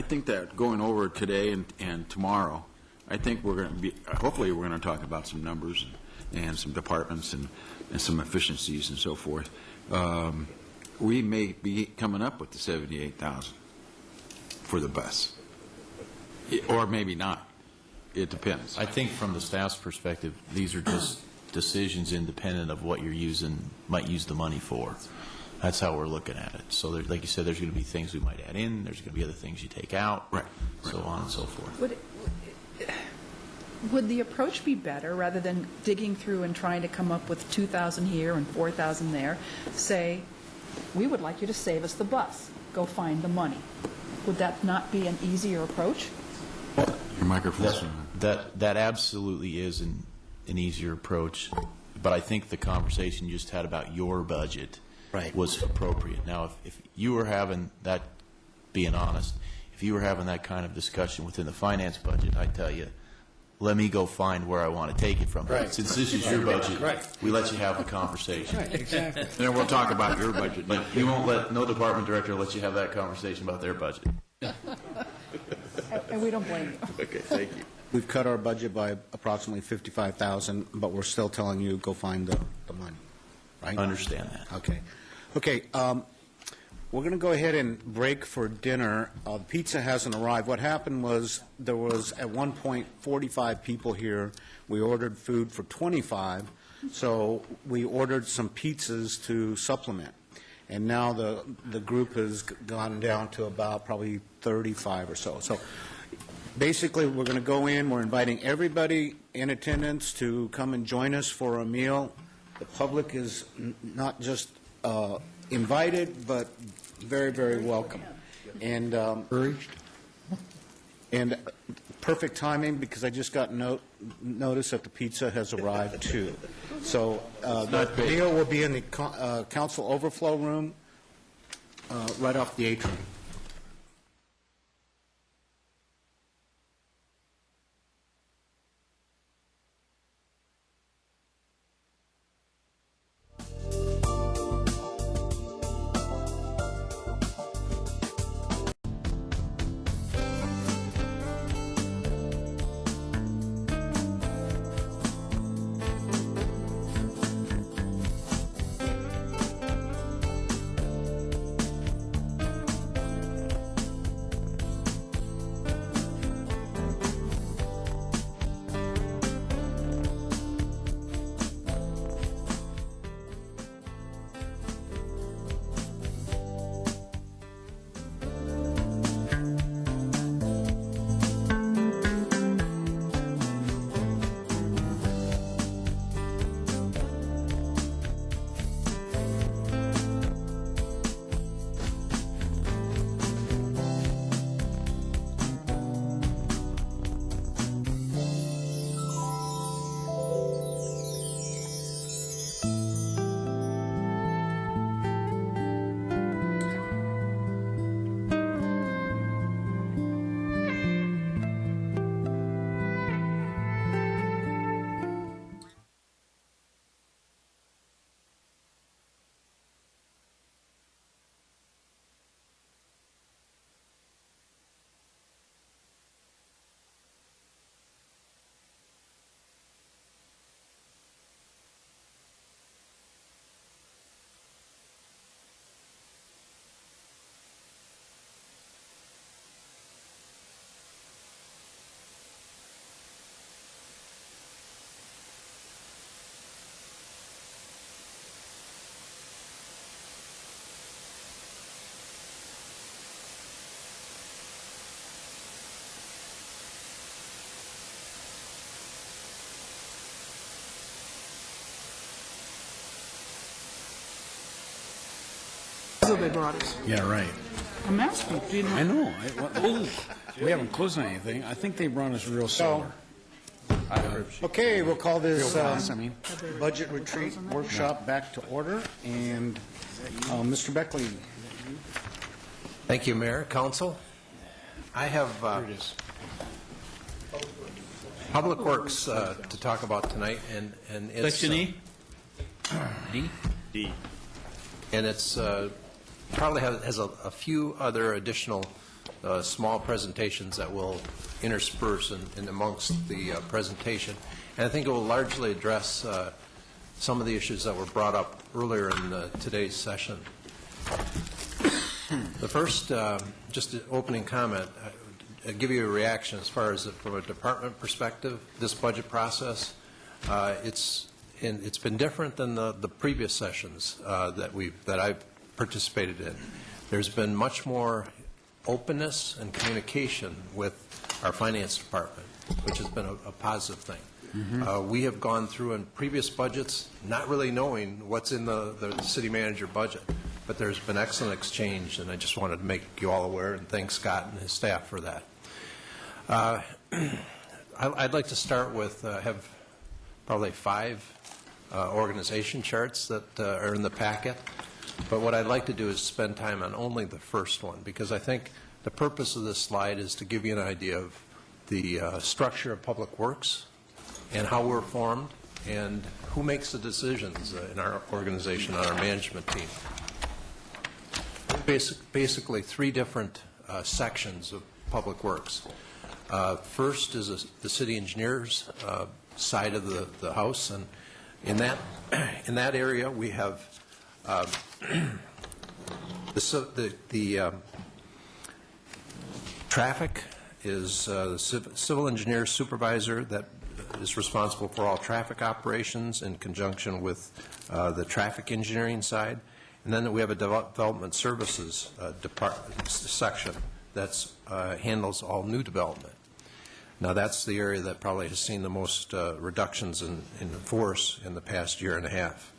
think that going over today and tomorrow, I think we're going to be, hopefully we're going to talk about some numbers and some departments and some efficiencies and so forth. We may be coming up with the $78,000 for the bus, or maybe not. It depends. I think from the staff's perspective, these are just decisions independent of what might use the money for. That's how we're looking at it. So like you said, there's going to be things we might add in, there's going to be other things you take out, Right. so on and so forth. Would the approach be better, rather than digging through and trying to come up with 2,000 here and 4,000 there, say, we would like you to save us the bus, go find the money? Would that not be an easier approach? Your microphone's on. That absolutely is an easier approach, but I think the conversation you just had about your budget was appropriate. Now, if you were having that, being honest, if you were having that kind of discussion within the finance budget, I'd tell you, let me go find where I want to take it from. Right. Since this is your budget, we let you have the conversation. Exactly. Then we'll talk about your budget. But you won't let, no department director let you have that conversation about their budget. And we don't blame you. Okay, thank you. We've cut our budget by approximately $55,000, but we're still telling you, go find the money, right? Understand that. Okay, we're going to go ahead and break for dinner. Pizza hasn't arrived. What happened was, there was at one point 45 people here. We ordered food for 25, so we ordered some pizzas to supplement. And now the group has gone down to about probably 35 or so. So Basically, we're going to go in, we're inviting everybody in attendance to come and join us for a meal. The public is not just invited, but very, very welcome. And perfect timing, because I just got notice that the pizza has arrived, too. So the meal will be in the council overflow room right off the atrium. They brought us. Yeah, right. I'm asking. Do you know? I know. We haven't closed on anything. I think they brought us real solar. Okay, we'll call this Real glass, I mean. budget retreat workshop back to order. And Mr. Beckley. Thank you, Mayor, Council. I have Public Works to talk about tonight, and it's... Section E? D? D. And it's probably has a few other additional small presentations that will intersperse in amongst the presentation. And I think it will largely address some of the issues that were brought up earlier in today's session. The first, just an opening comment, I'll give you a reaction as far as from a department perspective, this budget process. It's been different than the previous sessions that I've participated in. There's been much more openness and communication with our finance department, which has been a positive thing. Mm-hmm. We have gone through in previous budgets not really knowing what's in the city manager budget, but there's been excellent exchange, and I just wanted to make you all aware and thank Scott and his staff for that. I'd like to start with have probably 5 organization charts that are in the packet. But what I'd like to do is spend time on only the first one, because I think the purpose of this slide is to give you an idea of the structure of Public Works and how we're formed and who makes the decisions in our organization, on our management team. Basically 3 different sections of Public Works. First is the city engineers side of the house, and in that area we have the traffic is the civil engineer supervisor that is responsible for all traffic operations in conjunction with the traffic engineering side. And then we have a development services department section that handles all new development. Now, that's the area that probably has seen the most reductions in force in the past year and a half.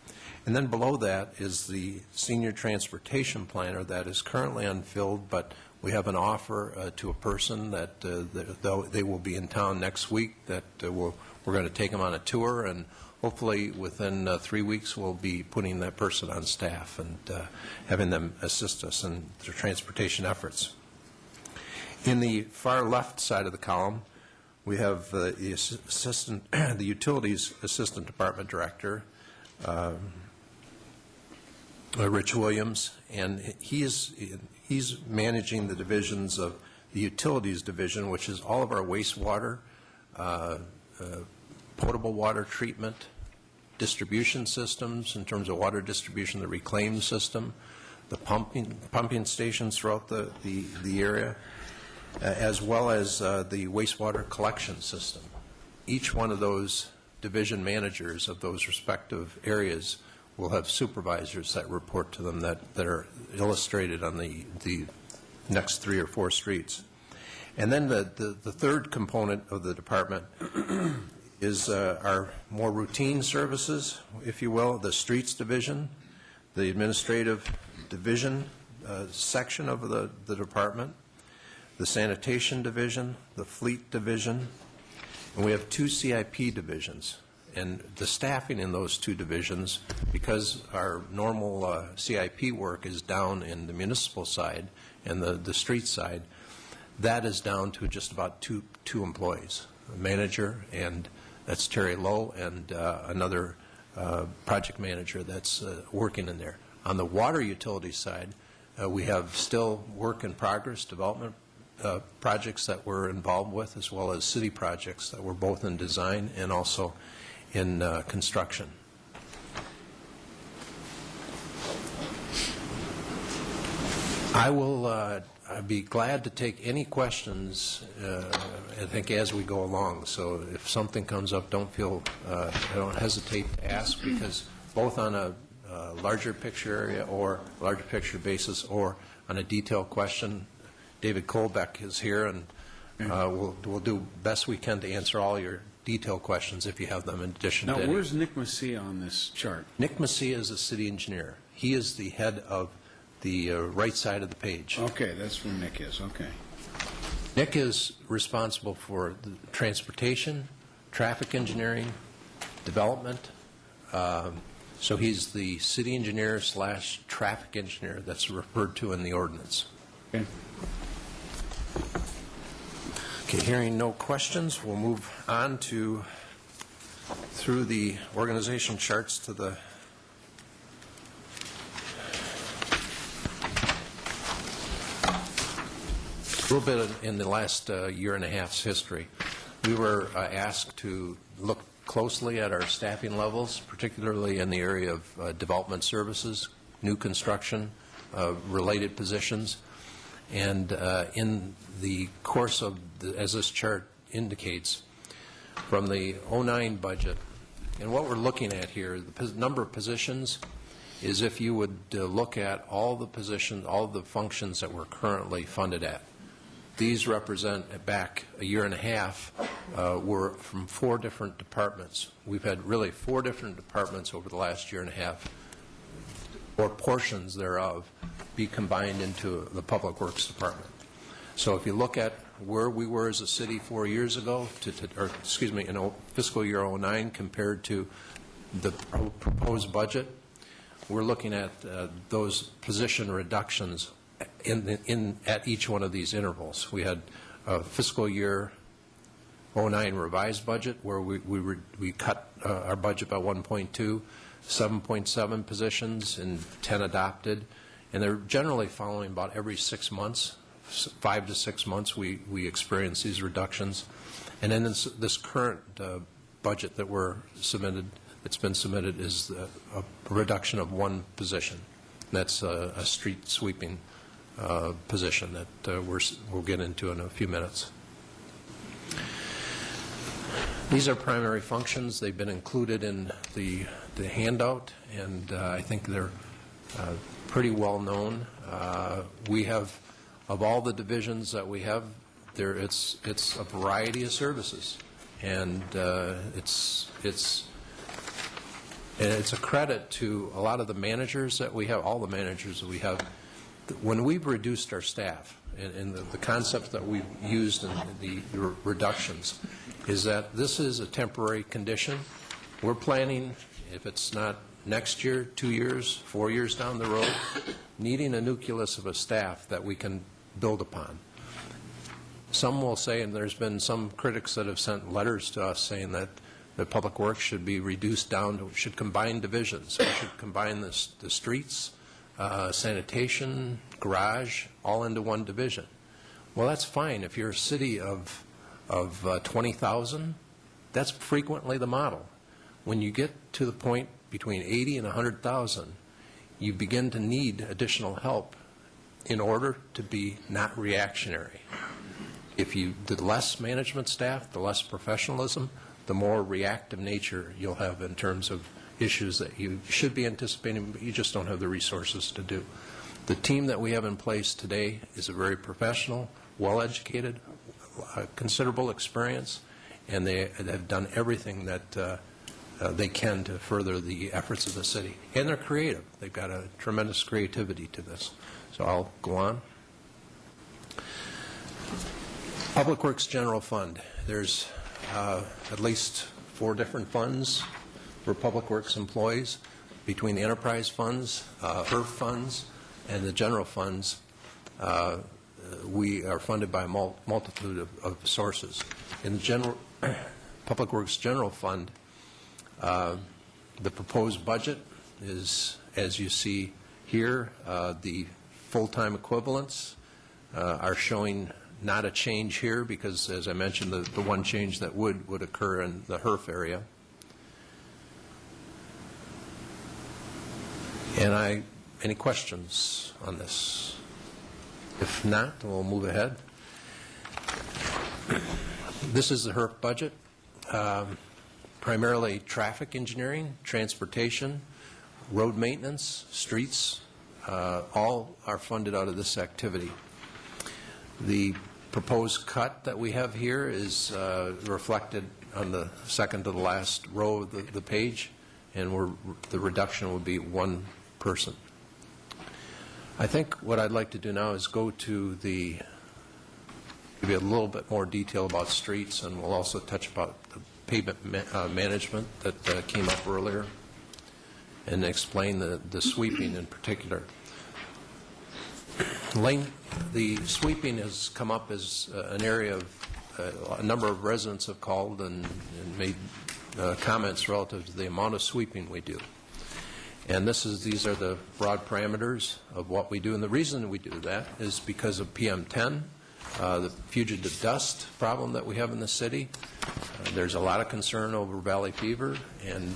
And then below that is the senior transportation planner that is currently unfilled, but we have an offer to a person that they will be in town next week, that we're going to take them on a tour, and hopefully within 3 weeks we'll be putting that person on staff and having them assist us in their transportation efforts. In the far left side of the column, we have the Utilities Assistant Department Director, Rich Williams, and he's managing the divisions of the Utilities Division, which is all of our wastewater, potable water treatment, distribution systems in terms of water distribution, the reclaim system, the pumping stations throughout the area, as well as the wastewater collection system. Each one of those division managers of those respective areas will have supervisors that report to them that are illustrated on the next 3 or 4 streets. And then the third component of the department is our more routine services, if you will, the streets division, the administrative division section of the department, the sanitation division, the fleet division, and we have 2 CIP divisions. And the staffing in those 2 divisions, because our normal CIP work is down in the municipal side and the street side, that is down to just about two employees, a manager, and that's Terry Lowe, and another project manager that's working in there. On the water utility side, we have still work in progress development projects that we're involved with, as well as city projects that we're both in design and also in construction. I will I'd be glad to take any questions, I think, as we go along. So if something comes up, don't hesitate to ask, because both on a larger picture area or larger picture basis or on a detailed question, David Kolbeck is here, and we'll do best we can to answer all your detailed questions if you have them in addition to Now, any. where's Nick Messia on this chart? Nick Messia is a city engineer. He is the head of the right side of the page. Okay, that's where Nick is, okay. Nick is responsible for the transportation, traffic engineering, development. So he's the city engineer / traffic engineer that's referred to in the ordinance. Okay. Okay, hearing no questions, we'll move on through the organization charts to the a little bit in the last year and a half's history. We were asked to look closely at our staffing levels, particularly in the area of development services, new construction, related positions. And in the course of, as this chart indicates, from the 09 budget, and what we're looking at here, the number of positions is if you would look at all the positions, all the functions that we're currently funded at. These represent, back a year and a half, were from 4 different departments. We've had really 4 different departments over the last year and a half, or portions thereof, be combined into the Public Works Department. So if you look at where we were as a city 4 years ago, in fiscal year 09 compared to the proposed budget, we're looking at those position reductions at each one of these intervals. We had a fiscal year 09 revised budget where we cut our budget by 1.2, 7.7 positions and 10 adopted, and they're generally following about every 6 months, 5 to 6 months we experience these reductions. And then this current budget that that's been submitted is a reduction of 1 position. That's a street sweeping position that we'll get into in a few minutes. These are primary functions. They've been included in the handout, and I think they're pretty well known. We have, of all the divisions that we have, It's a variety of services, and it's a credit to a lot of the managers that we have, all the managers that we have. When we've reduced our staff, and the concept that we've used in the reductions is that this is a temporary condition. We're planning, if it's not next year, 2 years, 4 years down the road, needing a nucleus of a staff that we can build upon. Some will say, and there's been some critics that have sent letters to us saying that the public works should be reduced down to, should combine divisions. We should combine the streets, sanitation, garage, all into one division. Well, that's fine. If you're a city of 20,000, that's frequently the model. When you get to the point between 80 and 100,000, you begin to need additional help in order to be not reactionary. If you did less management staff, the less professionalism, the more reactive nature you'll have in terms of issues that you should be anticipating, but you just don't have the resources to do. The team that we have in place today is a very professional, well-educated, considerable experience, and they have done everything that they can to further the efforts of the city. And they're creative. They've got a tremendous creativity to this. So I'll go on. Public Works General Fund. There's at least 4 different funds for Public Works employees. Between the enterprise funds, HERF funds, and the general funds, we are funded by a multitude of sources. In the general Public Works General Fund, the proposed budget is, as you see here, the full-time equivalents are showing not a change here because, as I mentioned, the one change that would occur in the HERF area. And any questions on this? If not, we'll move ahead. This is the HERF budget. Primarily traffic engineering, transportation, road maintenance, streets, all are funded out of this activity. The proposed cut that we have here is reflected on the second to the last row of the page, and the reduction will be 1 person. I think what I'd like to do now is go to give you a little bit more detail about streets, and we'll also touch about the pavement management that came up earlier, and explain the sweeping in particular. The sweeping has come up as an area of a number of residents have called and made comments relative to the amount of sweeping we do. And these are the broad parameters of what we do. And the reason we do that is because of PM10, the fugitive dust problem that we have in the city. There's a lot of concern over valley fever, and in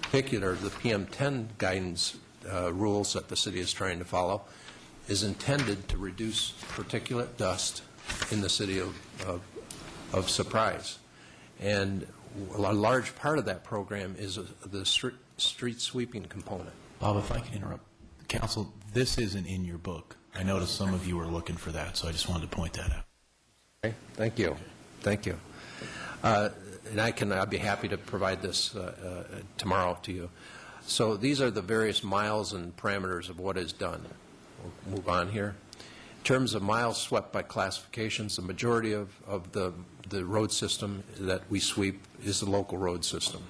particular, the PM10 guidance rules that the city is trying to follow is intended to reduce particulate dust in the city of Surprise. And a large part of that program is the street sweeping component. Bob, if I can interrupt. Council, this isn't in your book. I noticed some of you were looking for that, so I just wanted to point that out. Okay. Thank you. Thank you. And I'd be happy to provide this tomorrow to you. So these are the various miles and parameters of what is done. We'll move on here. In terms of miles swept by classifications, the majority of the road system that we sweep is the local road system.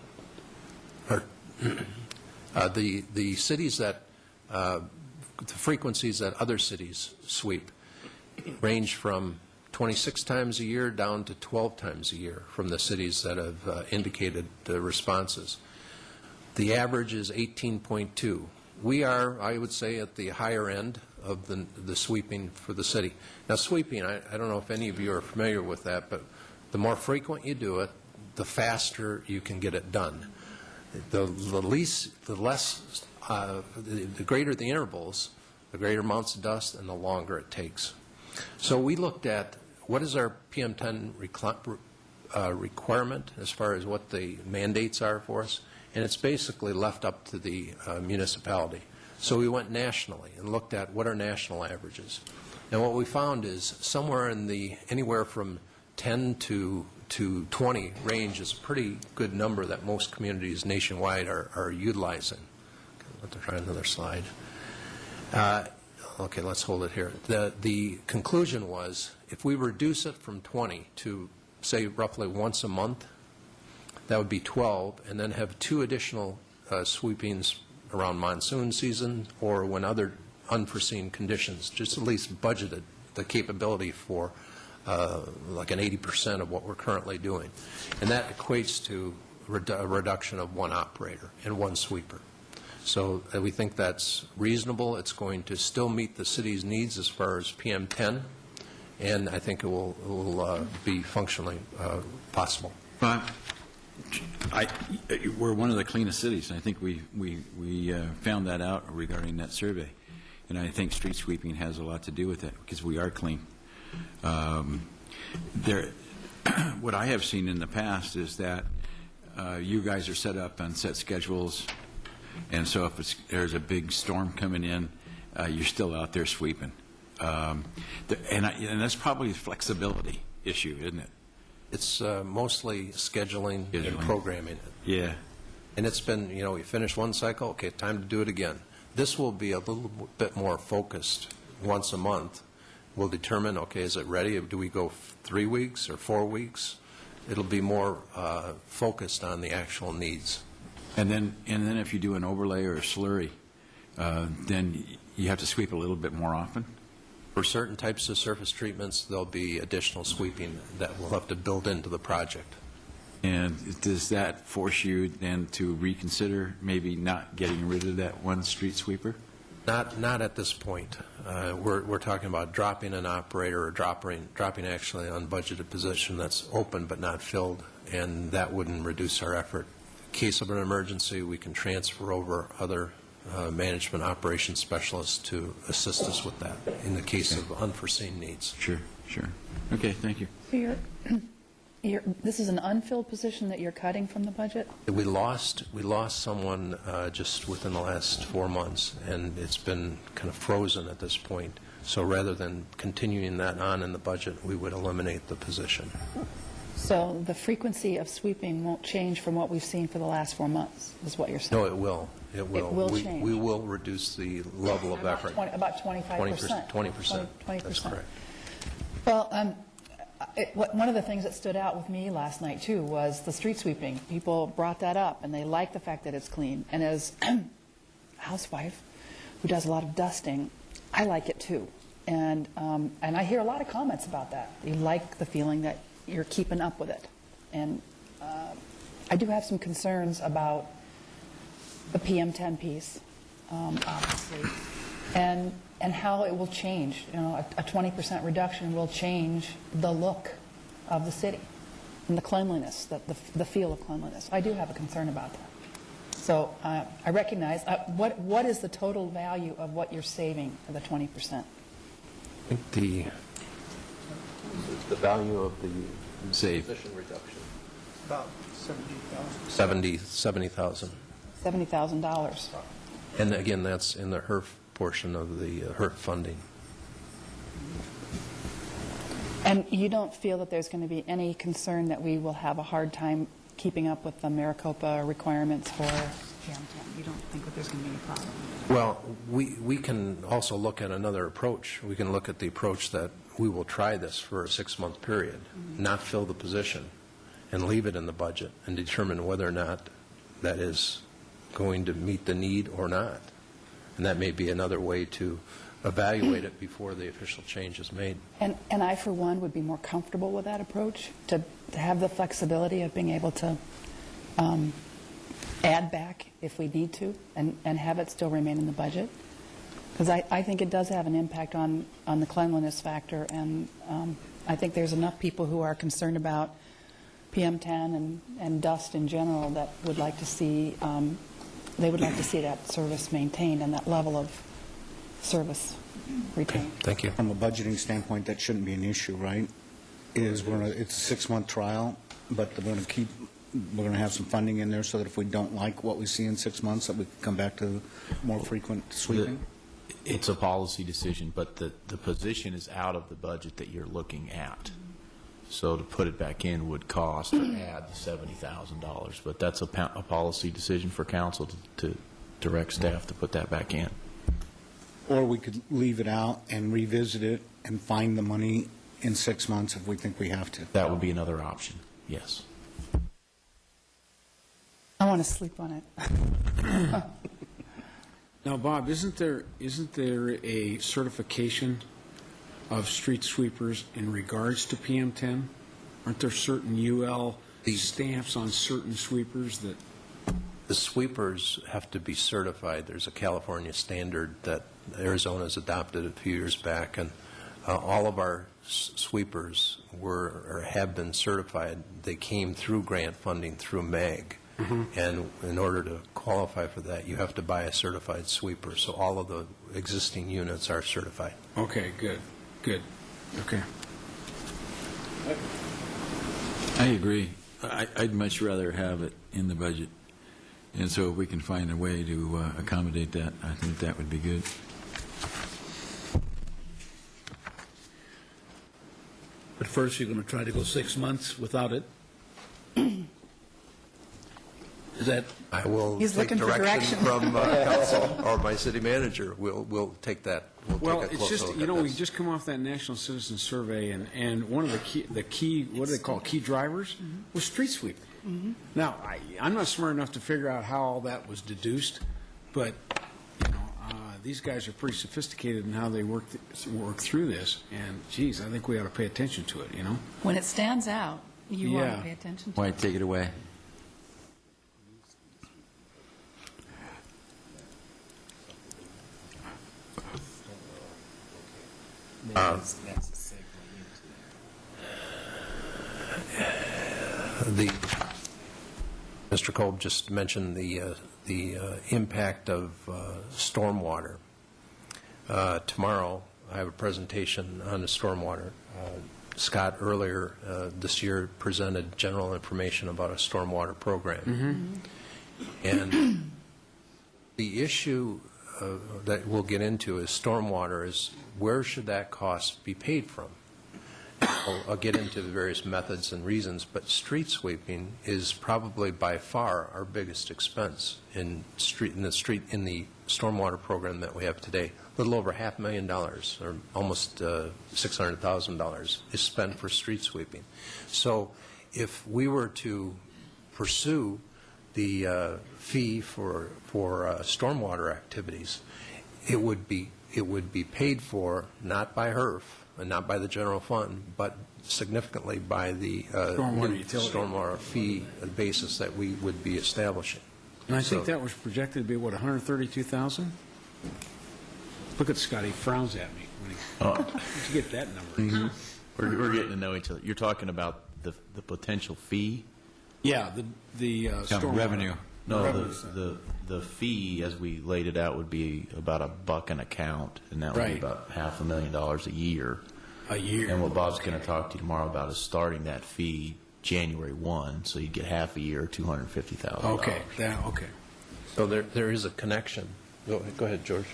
The cities that, the frequencies that other cities sweep range from 26 times a year down to 12 times a year from the cities that have indicated the responses. The average is 18.2. We are, I would say, at the higher end of the sweeping for the city. Now, sweeping, I don't know if any of you are familiar with that, but the more frequent you do it, the faster you can get it done. The greater the intervals, the greater amounts of dust, and the longer it takes. So we looked at what is our PM10 requirement as far as what the mandates are for us, and it's basically left up to the municipality. So we went nationally and looked at what are national averages. And what we found is somewhere in the, anywhere from 10 to 20 range is a pretty good number that most communities nationwide are utilizing. Let me try another slide. Okay, let's hold it here. The conclusion was, if we reduce it from 20 to, say, roughly once a month, that would be 12, and then have 2 additional sweepings around monsoon season or when other unforeseen conditions, just at least budgeted the capability for like an 80% of what we're currently doing. And that equates to a reduction of 1 operator and 1 sweeper. So we think that's reasonable. It's going to still meet the city's needs as far as PM10, and I think it will be functionally possible. We're one of the cleanest cities. I think we found that out regarding that survey. And I think street sweeping has a lot to do with it because we are clean. What I have seen in the past is that you guys are set up on set schedules, and so if there's a big storm coming in, you're still out there sweeping. And that's probably a flexibility issue, isn't it? It's mostly scheduling and programming it. Yeah. And it's been, you finish one cycle, okay, time to do it again. This will be a little bit more focused once a month. We'll determine, okay, is it ready? Do we go 3 weeks or 4 weeks? It'll be more focused on the actual needs. And then if you do an overlay or a slurry, then you have to sweep a little bit more often? For certain types of surface treatments, there'll be additional sweeping that we'll have to build into the project. And does that force you then to reconsider maybe not getting rid of that 1 street sweeper? Not at this point. We're talking about dropping an operator or dropping actually an unbudgeted position that's open but not filled, and that wouldn't reduce our effort. In case of an emergency, we can transfer over other management operations specialists to assist us with that in the case of unforeseen needs. Sure. Okay, thank you. So this is an unfilled position that you're cutting from the budget? We lost someone just within the last 4 months, and it's been kind of frozen at this point. So rather than continuing that on in the budget, we would eliminate the position. So the frequency of sweeping won't change from what we've seen for the last 4 months, is what you're saying? No, it will. It will. It will change. We will reduce the level of effort. About 25%. 20%. 20%. That's correct. Well, one of the things that stood out with me last night, too, was the street sweeping. People brought that up, and they like the fact that it's clean. And as a housewife who does a lot of dusting, I like it, too. And I hear a lot of comments about that. You like the feeling that you're keeping up with it. And I do have some concerns about the PM10 piece, obviously, and how it will change. A 20% reduction will change the look of the city and the cleanliness, the feel of cleanliness. I do have a concern about that. So I recognize, what is the total value of what you're saving for the 20%? I think the value of the position reduction. About $70,000. $70,000. $70,000. And again, that's in the HERF portion of the HERF funding. And you don't feel that there's going to be any concern that we will have a hard time keeping up with the Maricopa requirements for PM10? You don't think that there's going to be any problem? Well, we can also look at another approach. We can look at the approach that we will try this for a 6-month period, not fill the position, and leave it in the budget and determine whether or not that is going to meet the need or not. And that may be another way to evaluate it before the official change is made. And I, for one, would be more comfortable with that approach, to have the flexibility of being able to add back if we need to and have it still remain in the budget. Because I think it does have an impact on the cleanliness factor, and I think there's enough people who are concerned about PM10 and dust in general that would like to see they would like to see that service maintained and that level of service retained. Thank you. From a budgeting standpoint, that shouldn't be an issue, right? It's a 6-month trial, but we're going to have some funding in there so that if we don't like what we see in 6 months, that we can come back to more frequent sweeping? It's a policy decision, but the position is out of the budget that you're looking at. So to put it back in would cost to add the $70,000. But that's a policy decision for council to direct staff to put that back in. Or we could leave it out and revisit it and find the money in 6 months if we think we have to. That would be another option, yes. I want to sleep on it. Now, Bob, isn't there a certification of street sweepers in regards to PM10? Aren't there certain UL stamps on certain sweepers that? The sweepers have to be certified. There's a California standard that Arizona's adopted a few years back, and all of our sweepers were or have been certified. They came through grant funding through MAG. And in order to qualify for that, you have to buy a certified sweeper. So all of the existing units are certified. Okay, good. Okay. I agree. I'd much rather have it in the budget. And so if we can find a way to accommodate that, I think that would be good. But first, you're going to try to go 6 months without it? Is that? I will He's take looking for direction from council or my city manager. We'll take that. Well, take a it's close just, look you at know, we this. just come off that National Citizen Survey, and one of the key, what do they call, key drivers, was street sweeping. Now, I'm not smart enough to figure out how all that was deduced, but, you know, these guys are pretty sophisticated in how they work through this, and, geez, I think we ought to pay attention to it, you know? When it stands out, you want Yeah. to pay attention to Why, it. take it away. Mr. Kolb just mentioned the impact of stormwater. Tomorrow, I have a presentation on the stormwater. Scott earlier this year presented general information about a stormwater program. And the issue that we'll get into is stormwater is where should that cost be paid from? I'll get into the various methods and reasons, but street sweeping is probably by far our biggest expense in the stormwater program that we have today. A little over $500,000, or almost $600,000, is spent for street sweeping. So, if we were to pursue the fee for stormwater activities, it would be paid for not by HERF and not by the general fund, but significantly by the stormwater fee basis that we would be establishing. And I think that was projected to be, what, 132,000? Look at Scott, he frowns at me when he, where'd you get that number? We're getting to know each other. You're talking about the potential fee? Yeah, the stormwater. Revenue. No, Revenue. the fee, as we laid it out, would be about $1 an account, and that would be Right. about $500,000 a year. A year. And what Bob's going to talk to you tomorrow about is starting that fee January 1, so you get half a year, $250,000. Okay, okay. So there is a connection. Go ahead, George.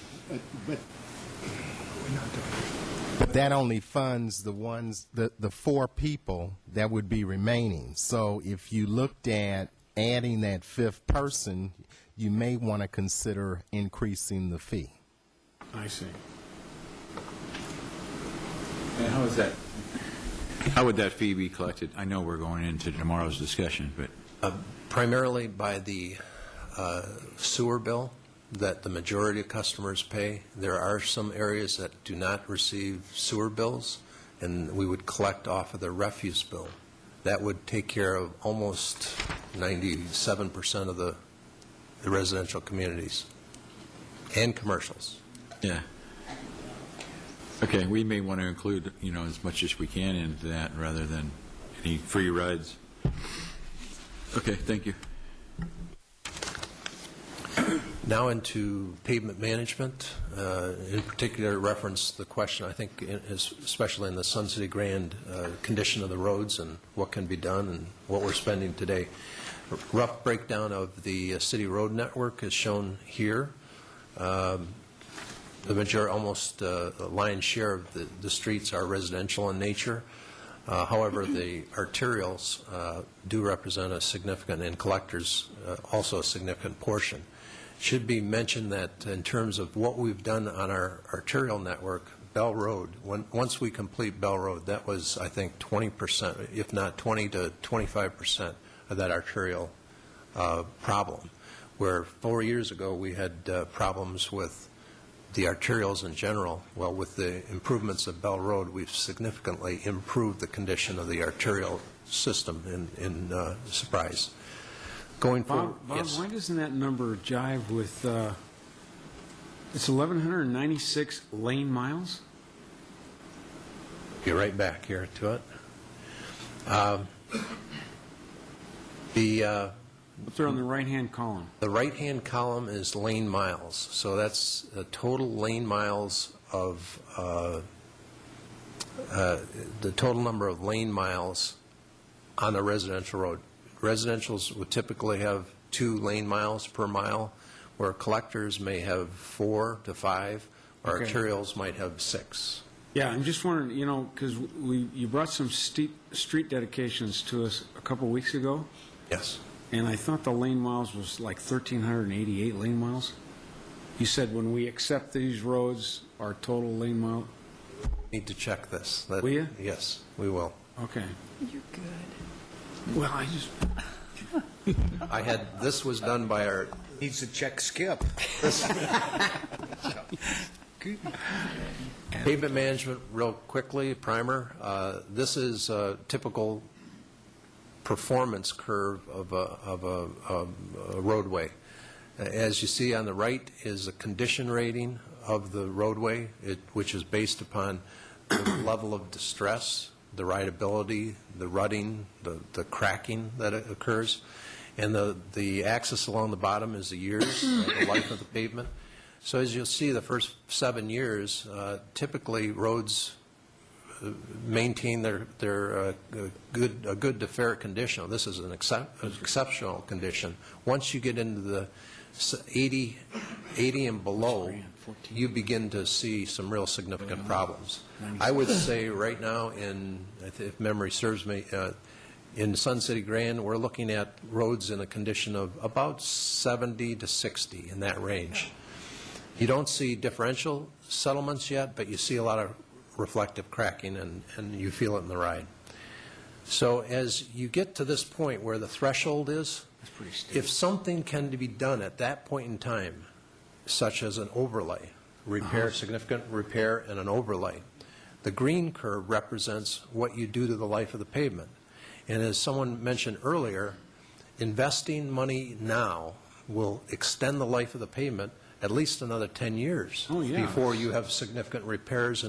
But that only funds the ones, the 4 people that would be remaining. So if you looked at adding that 5th person, you may want to consider increasing the fee. I see. And how would that fee be collected? I know we're going into tomorrow's discussion, but Primarily by the sewer bill that the majority of customers pay. There are some areas that do not receive sewer bills, and we would collect off of the refuse bill. That would take care of almost 97% of the residential communities and commercials. yeah. Okay, we may want to include, as much as we can into that rather than any free rides. Okay, thank you. Now into pavement management. In particular, reference the question, I think, especially in the Sun City Grand, condition of the roads and what can be done and what we're spending today. Rough breakdown of the city road network is shown here. almost the lion's share of the streets are residential in nature. However, the arterials do represent a significant, and collectors also a significant portion. It should be mentioned that in terms of what we've done on our arterial network, Bell Road, once we complete Bell Road, that was, I think, 20%, if not 20 to 25% of that arterial problem, where 4 years ago we had problems with the arterials in general. Well, with the improvements of Bell Road, we've significantly improved the condition of the arterial system in Surprise. Going forward, Bob, yes. why doesn't that number jive with, it's 1,196 lane miles? Get right back here to it. What's there on the right-hand column? The right-hand column is lane miles. So that's the total lane miles of, the total number of lane miles on a residential road. Residentials would typically have 2 lane miles per mile, where collectors may have 4 to 5, or Okay. arterials might have 6. Yeah, I'm just wondering, because you brought some street dedications to us a couple weeks ago, Yes. and I thought the lane miles was like 1,388 lane miles. You said when we accept these roads, our total lane mile, Need to check this. Will you? Yes, we will. okay. You're good. Well, I just, This was done by our, Needs to check Skip. pavement management, real quickly, primer. This is a typical performance curve of a roadway. As you see on the right is a condition rating of the roadway, which is based upon the level of distress, the rideability, the rutting, the cracking that occurs. And the axis along the bottom is the years, the life of the pavement. So as you'll see, the first 7 years, typically roads maintain their good to fair condition. This is an exceptional condition. Once you get into the 80 and below, you begin to see some real significant problems. I would say right now, if memory serves me, in Sun City Grand, we're looking at roads in a condition of about 70 to 60, in that range. You don't see differential settlements yet, but you see a lot of reflective cracking, and you feel it in the ride. So as you get to this point where the threshold is, if something can be done at that point in time, such as an overlay, significant repair and an overlay, the green curve represents what you do to the life of the pavement. And as someone mentioned earlier, investing money now will extend the life of the pavement at least another 10 years before you have significant repairs.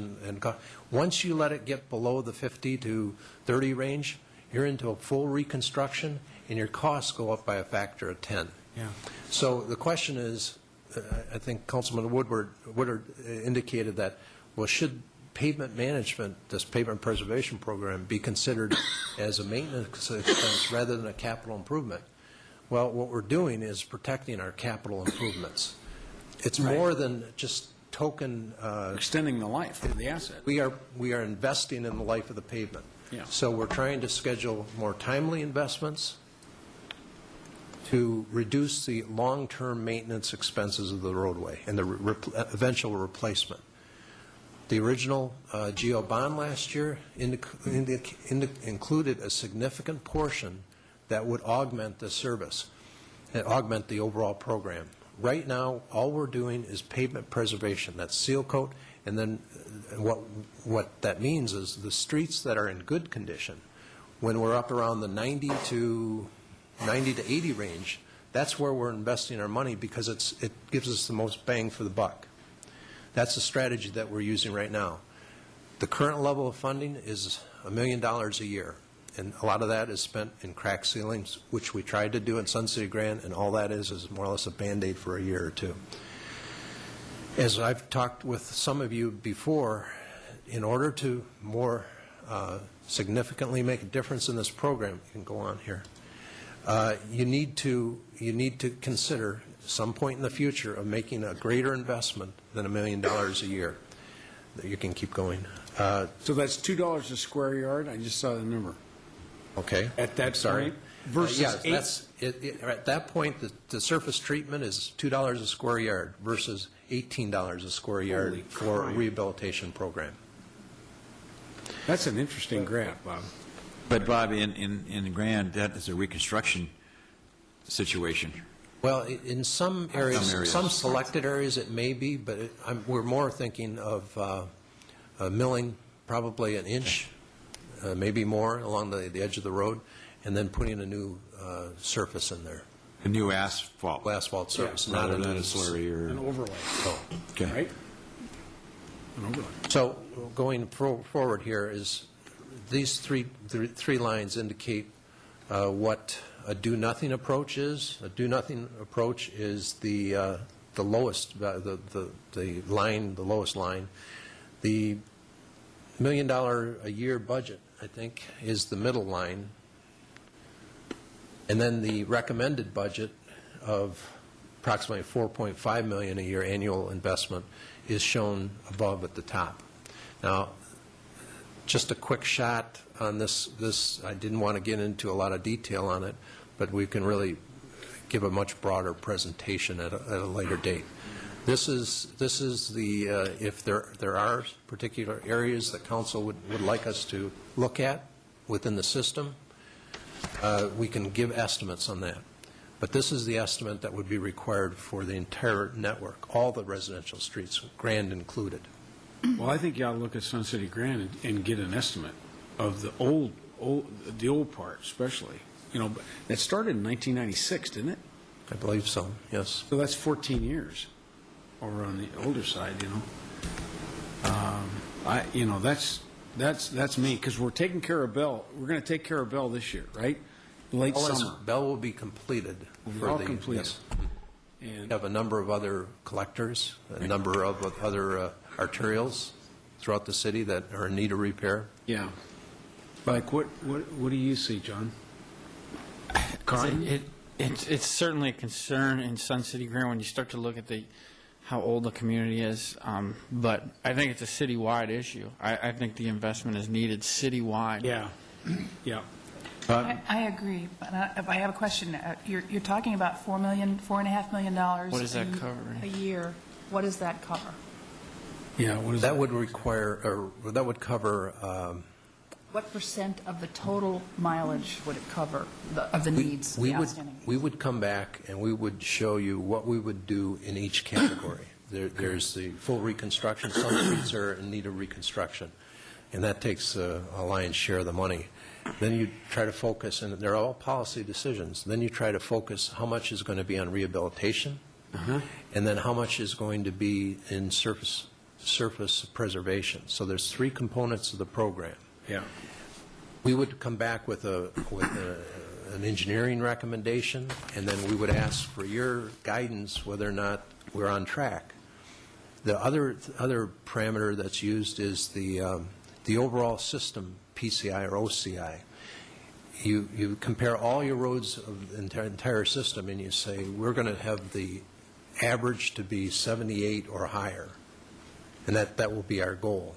Once you let it get below the 50 to 30 range, you're into a full reconstruction, and your costs go up by a factor of 10. Yeah. So the question is, I think Councilman Woodard indicated that, well, should pavement management, this pavement preservation program, be considered as a maintenance expense rather than a capital improvement? Well, what we're doing is protecting our capital improvements. It's more than just token. Extending the life of the asset. We are investing in the life of the pavement. Yeah. So we're trying to schedule more timely investments to reduce the long-term maintenance expenses of the roadway and the eventual replacement. The original GO bond last year included a significant portion that would augment the service and augment the overall program. Right now, all we're doing is pavement preservation. That's seal coat, and then what that means is the streets that are in good condition, when we're up around the 90 to 80 range, that's where we're investing our money because it gives us the most bang for the buck. That's the strategy that we're using right now. The current level of funding is $1 million a year, and a lot of that is spent in crack ceilings, which we tried to do in Sun City Grand, and all that is more or less a Band-Aid for a year or two. As I've talked with some of you before, in order to more significantly make a difference in this program, you can go on here, You need to consider some point in the future of making a greater investment than $1 million a year. You can keep going. So that's $2 a square yard? I just saw the number. Okay. At that Sorry. point versus Yeah, eight- that's, at that point, the surface treatment is $2 a square yard versus $18 a square yard Holy for a crap. rehabilitation program. That's an interesting graph, Bob. But Bob, in Grand, that is a reconstruction situation. Well, in some areas, Some areas. some selected areas it may be, but we're more thinking of milling probably an inch, maybe more along the edge of the road, and then putting a new surface in there. A new asphalt. Asphalt surface, not Rather a than new a slurry or... An overlay, Oh. Okay. right? An overlay. So going forward here is these three lines indicate what a do-nothing approach is. A do-nothing approach is the lowest, the line, the lowest line. The $1 million a year budget, I think, is the middle line. And then the recommended budget of approximately $4.5 million a year annual investment is shown above at the top. Now, just a quick shot on this, I didn't want to get into a lot of detail on it, but we can really give a much broader presentation at a later date. This is the, if there are particular areas that council would like us to look at within the system, we can give estimates on that. But this is the estimate that would be required for the entire network, all the residential streets, Grand included. Well, I think you ought to look at Sun City Grand and get an estimate of the old part, especially. You know, that started in 1996, didn't it? I believe so, yes. So that's 14 years over on the older side, you know. That's me, because we're taking care of Bell. We're going to take care of Bell this year, right? Late summer. Bell will be completed. All completed. Yes. We And have a number of other collectors, a number of other arterials throughout the city that are in need of repair. yeah, like what do you see, John? Carmen? It's certainly a concern in Sun City Grand when you start to look at how old the community is, but I think it's a citywide issue. I think the investment is needed citywide. Yeah, yeah. I agree, but I have a question. You're talking about $4.5 million. What does that cover? A year. What does that cover? Yeah, what is That would require, or that would cover, What percent of the total mileage would it cover, of the needs, the outstanding needs? we would come back and we would show you what we would do in each category. There's the full reconstruction. Some streets are in need of reconstruction, and that takes a lion's share of the money. Then you try to focus, and they're all policy decisions. Then you try to focus how much is going to be on rehabilitation, and then how much is going to be in surface preservation. So there's three components of the program. Yeah. We would come back with an engineering recommendation, and then we would ask for your guidance whether or not we're on track. The other parameter that's used is the overall system, PCI or OCI. You compare all your roads of the entire system, and you say, we're going to have the average to be 78 or higher, and that will be our goal.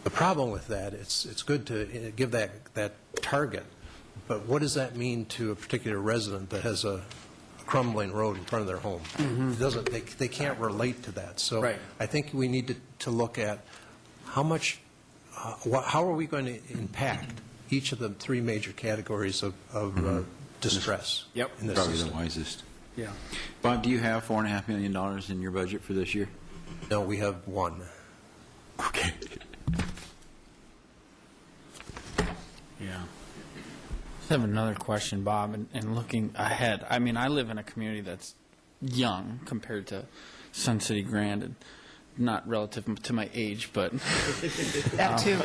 The problem with that, it's good to give that target, but what does that mean to a particular resident that has a crumbling road in front of their home? It doesn't. They can't relate to that. So Right. I think we need to look at how much, how are we going to impact each of the three major categories of distress. Yep. In the Probably system. the wisest. Yeah. Bob, do you have $4.5 million in your budget for this year? No, we have one. Okay. Yeah. I have another question, Bob, and looking ahead. I mean, I live in a community that's young compared to Sun City Grand, and not relative to my age, but That too.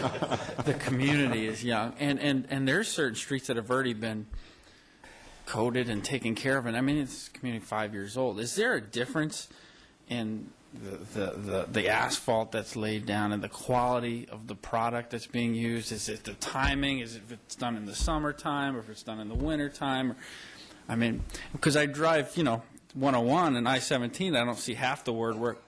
the community is young. And there's certain streets that have already been coded and taken care of. And I mean, it's a community 5 years old. Is there a difference in the asphalt that's laid down and the quality of the product that's being used? Is it the timing? Is it if it's done in the summertime or if it's done in the wintertime? I mean, because I drive, 101 and I-17, I don't see half the road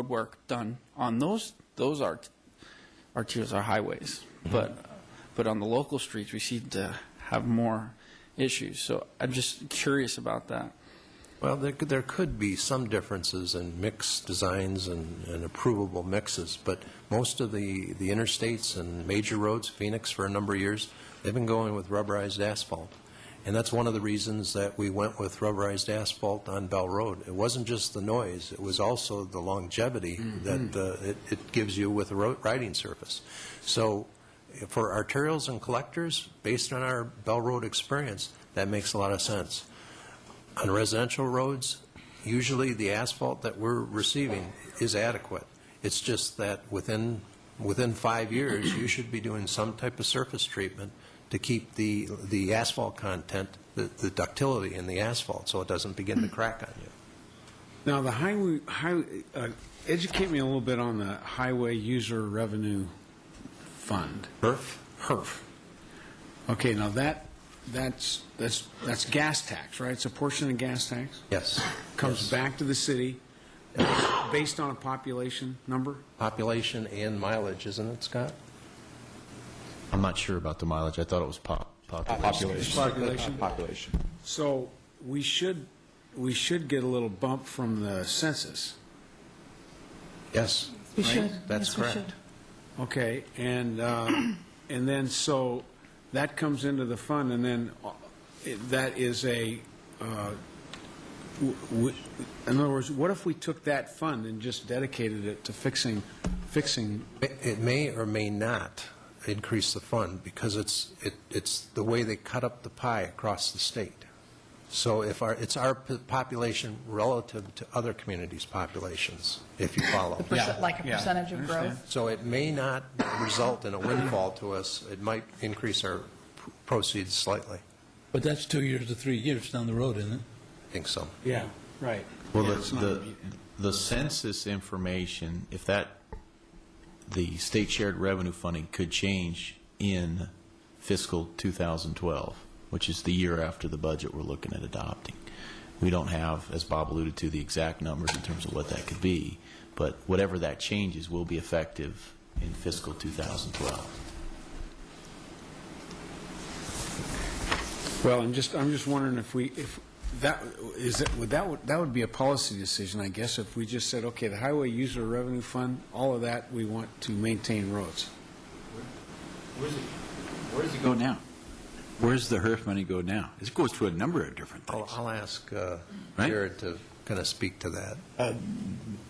work done on those arterials or highways. But on the local streets, we seem to have more issues. So I'm just curious about that. Well, there could be some differences in mix designs and approvable mixes, but most of the interstates and major roads, Phoenix for a number of years, they've been going with rubberized asphalt. And that's one of the reasons that we went with rubberized asphalt on Bell Road. It wasn't just the noise, it was also the longevity that it gives you with a riding surface. So for arterials and collectors, based on our Bell Road experience, that makes a lot of sense. On residential roads, usually the asphalt that we're receiving is adequate. It's just that within 5 years, you should be doing some type of surface treatment to keep the asphalt content, the ductility in the asphalt, so it doesn't begin to crack on you. Now, the educate me a little bit on the Highway User Revenue Fund. HERF. Okay, now that's gas tax, right? It's a portion of gas tax? Yes. Comes back to the city based on a population number? Population and mileage, isn't it, Scott? I'm not sure about the mileage. I thought it was population. Population. So we should get a little bump from the census. Yes. We should. That's Yes, we correct. should. Okay, and then so that comes into the fund, and then that is in other words, what if we took that fund and just dedicated it to fixing? It may or may not increase the fund because it's the way they cut up the pie across the state. So if it's our population relative to other communities' populations, if you follow. Like a percentage of growth? So it may not result in a windfall to us. It might increase our proceeds slightly. But that's 2 years to 3 years down the road, isn't it? I think so. Yeah, right. Well, Yeah, the census information, if the state shared revenue funding could change in fiscal 2012, which is the year after the budget we're looking at adopting. We don't have, as Bob alluded to, the exact numbers in terms of what that could be, but whatever that changes will be effective in fiscal 2012. Well, I'm just wondering if that would be a policy decision, I guess, if we just said, okay, the Highway User Revenue Fund, all of that, we want to maintain roads. Where does it go now? Where's the HERF money go now? It goes to a number of different things. I'll ask Right? Jared to kind of speak to that.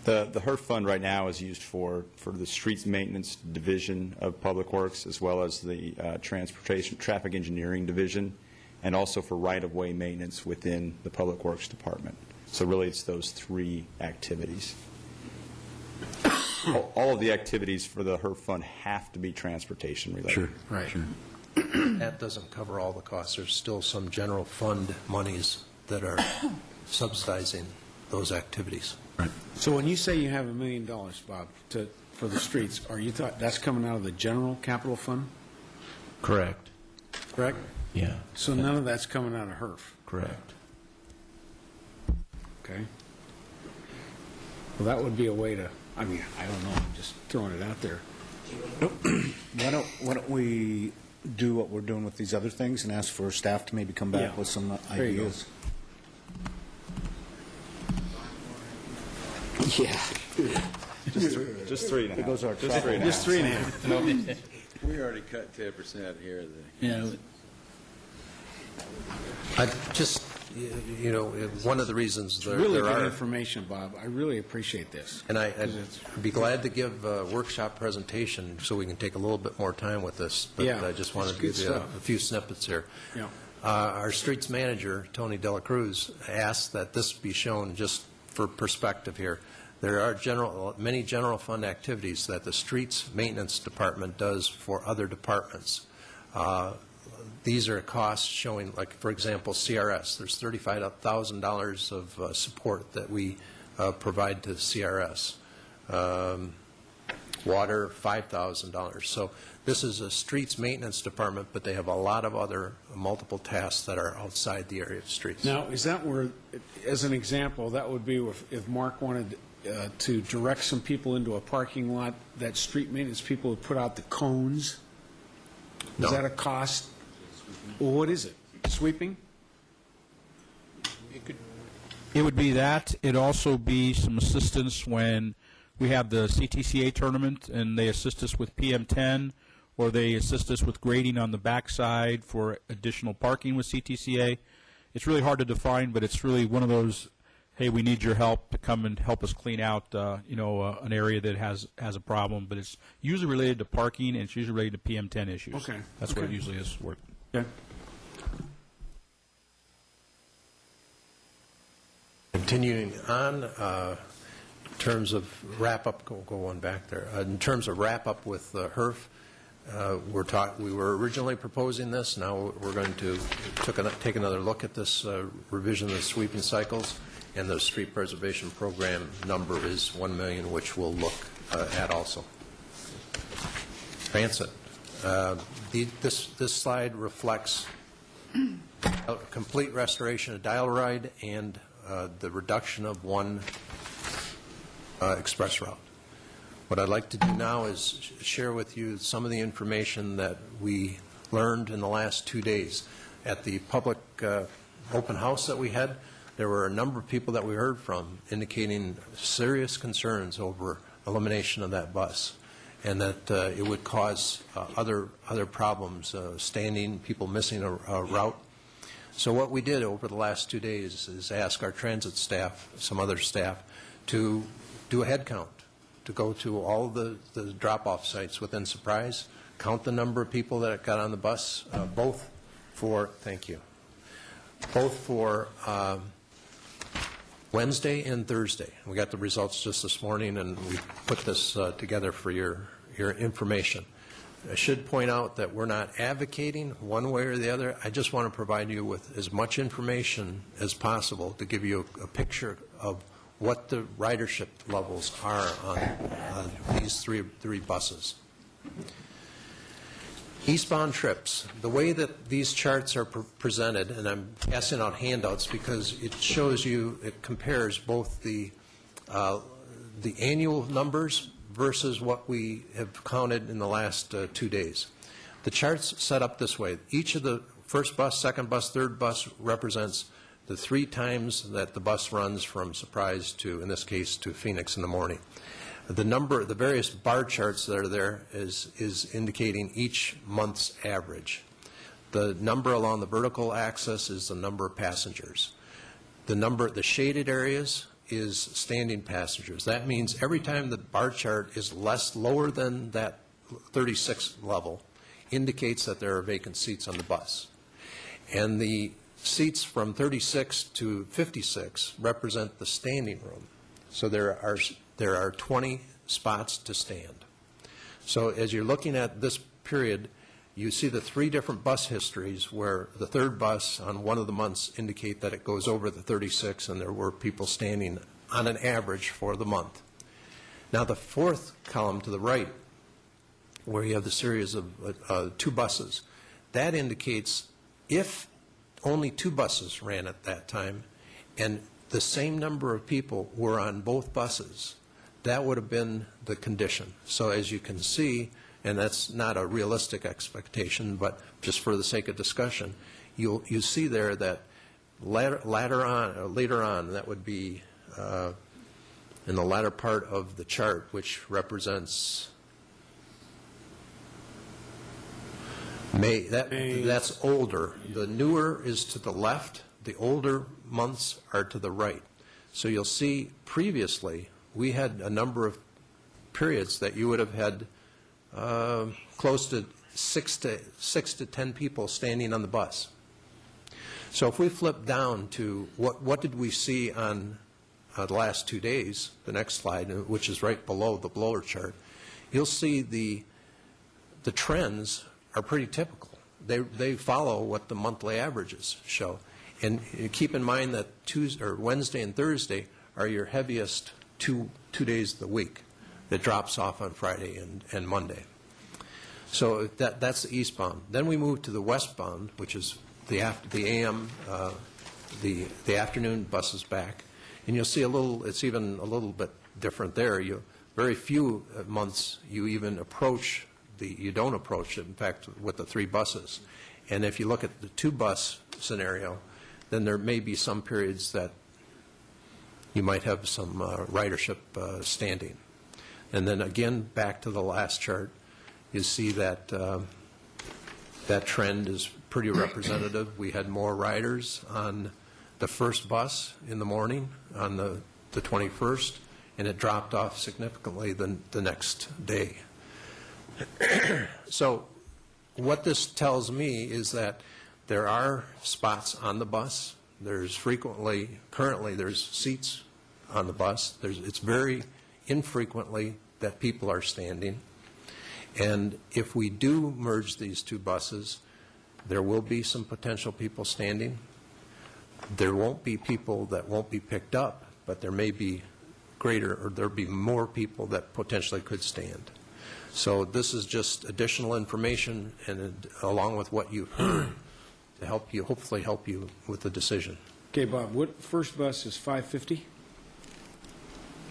The HERF fund right now is used for the streets maintenance division of Public Works, as well as the transportation traffic engineering division, and also for right-of-way maintenance within the Public Works Department. So really, it's those three activities. All of the activities for the HERF fund have to be transportation related. Sure. Right. Sure. That doesn't cover all the costs. There's still some general fund monies that are subsidizing those activities. Right. So when you say you have $1 million, Bob, for the streets, that's coming out of the general capital fund, Correct. correct? Yeah. So none of that's coming out of HERF, Correct. okay? Well, that would be a way to, I don't know, I'm just throwing it out there. Why don't we do what we're doing with these other things and ask for staff to maybe come back Yeah. with some There you go. ideas? Yeah. Just three and a half. There goes our Just three and a Just half. 3.5. We already cut 10% here. Yeah. I just, one of the reasons Really there good are, information, Bob. I really appreciate this. and I'd be glad to give a workshop presentation so we can take a little bit more time with this, but Yeah, I just wanted it's to give good you stuff. a few snippets here. Yeah. Our streets manager, Tony Dela Cruz, asked that this be shown just for perspective here. There are many general fund activities that the streets maintenance department does for other departments. These are costs showing, like, for example, CRS. There's $35,000 of support that we provide to CRS. Water, $5,000. So this is a streets maintenance department, but they have a lot of other multiple tasks that are outside the area of streets. Now, is that where, as an example, that would be if Mark wanted to direct some people into a parking lot, that street maintenance people would put out the cones? No. Is that a cost? Well, what is it? Sweeping? It would be that. It'd also be some assistance when we have the CTCA tournament, and they assist us with PM10, or they assist us with grading on the backside for additional parking with CTCA. It's really hard to define, but it's really one of those, hey, we need your help to come and help us clean out, an area that has a problem. But it's usually related to parking, and it's usually related to PM10 issues. Okay. That's what it usually is. Work. Okay. Continuing on, in terms of wrap-up, go one back there. In terms of wrap-up with HERF, we were originally proposing this. Now we're going to take another look at this revision of the sweeping cycles, and the street preservation program number is $1 million, which we'll look at also. Transit. This slide reflects a complete restoration of dial ride and the reduction of one express route. What I'd like to do now is share with you some of the information that we learned in the last 2 days. At the public open house that we had, there were a number of people that we heard from indicating serious concerns over elimination of that bus, and that it would cause other problems, standing, people missing a route. So what we did over the last 2 days is ask our transit staff, some other staff, to do a head count, to go to all the drop-off sites within Surprise, count the number of people that got on the bus, both for Wednesday and Thursday. We got the results just this morning, and we put this together for your information. I should point out that we're not advocating one way or the other. I just want to provide you with as much information as possible to give you a picture of what the ridership levels are on these three buses. Eastbound trips. The way that these charts are presented, and I'm passing out handouts because it shows you, it compares both the annual numbers versus what we have counted in the last 2 days. The chart's set up this way. Each of the first bus, second bus, third bus represents the 3 times that the bus runs from Surprise to, in this case, to Phoenix in the morning. The various bar charts that are there is indicating each month's average. The number along the vertical axis is the number of passengers. The shaded areas is standing passengers. That means every time the bar chart is lower than that 36 level, indicates that there are vacant seats on the bus. And the seats from 36 to 56 represent the standing room. So there are 20 spots to stand. So as you're looking at this period, you see the 3 different bus histories where the third bus on one of the months indicate that it goes over the 36 and there were people standing on an average for the month. Now the fourth column to the right, where you have the series of 2 buses, that indicates if only 2 buses ran at that time and the same number of people were on both buses, that would have been the condition. So as you can see, and that's not a realistic expectation, but just for the sake of discussion, you see there that later on, that would be in the latter part of the chart, which represents May. That's older. The newer is to the left. The older months are to the right. So you'll see previously we had a number of periods that you would have had close to 6 to 10 people standing on the bus. So if we flip down to what did we see on the last 2 days, the next slide, which is right below the blower chart, you'll see the trends are pretty typical. They follow what the monthly averages show. And keep in mind that Wednesday and Thursday are your heaviest two days of the week. that drops off on Friday and Monday. So that's the eastbound. Then we move to the westbound, which is the AM, the afternoon buses back. And you'll see it's even a little bit different there. Very few months you even approach you don't approach it, in fact, with the 3 buses. And if you look at the 2-bus scenario, then there may be some periods that you might have some ridership standing. And then again, back to the last chart, you see that that trend is pretty representative. We had more riders on the first bus in the morning on the 21st, and it dropped off significantly the next day. So what this tells me is that there are spots on the bus. Currently there's seats on the bus. It's very infrequently that people are standing. And if we do merge these 2 buses, there will be some potential people standing. There won't be people that won't be picked up, but there may be there'll be more people that potentially could stand. So this is just additional information, and along with what you've heard, to hopefully help you with the decision. Okay, Bob, what first bus is 5:50?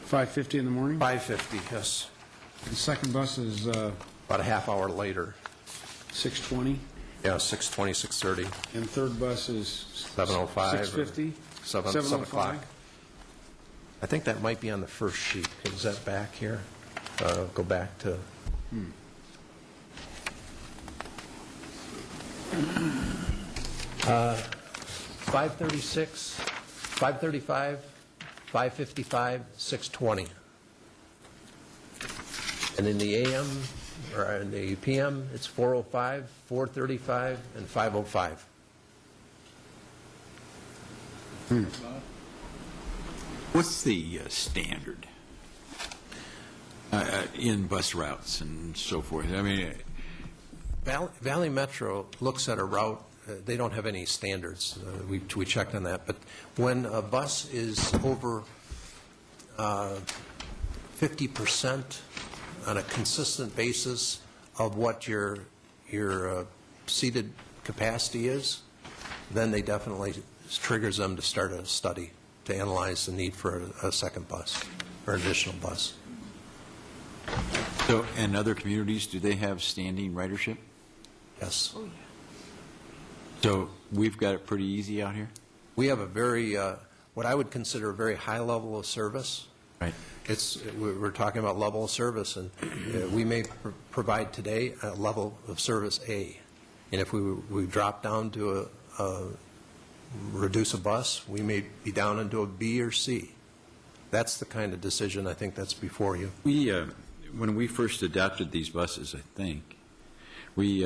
5:50 in the morning? 5:50, yes. The second bus is About a half hour later. 6:20? Yeah, 6:20, 6:30. And third bus is 7:05. 6:50? 7 o'clock. I think that might be on the first sheet. Is that back here? Go back to... 5:36, 5:35, 5:55, 6:20. And in the AM, or in the PM, it's 4:05, 4:35, and 5:05. What's the standard in bus routes and so forth? I mean, Valley Metro looks at a route. They don't have any standards. We checked on that. But when a bus is over 50% on a consistent basis of what your seated capacity is, then they definitely triggers them to start a study to analyze the need for a second bus or additional bus. so, and other communities, do they have standing ridership? Yes. So we've got it pretty easy out here? We have a very, what I would consider a very high level of service. Right. We're talking about level of service, and we may provide today a level of service A. And if we drop down to reduce a bus, we may be down into a B or C. That's the kind of decision I think that's before you. When we first adopted these buses, I think, we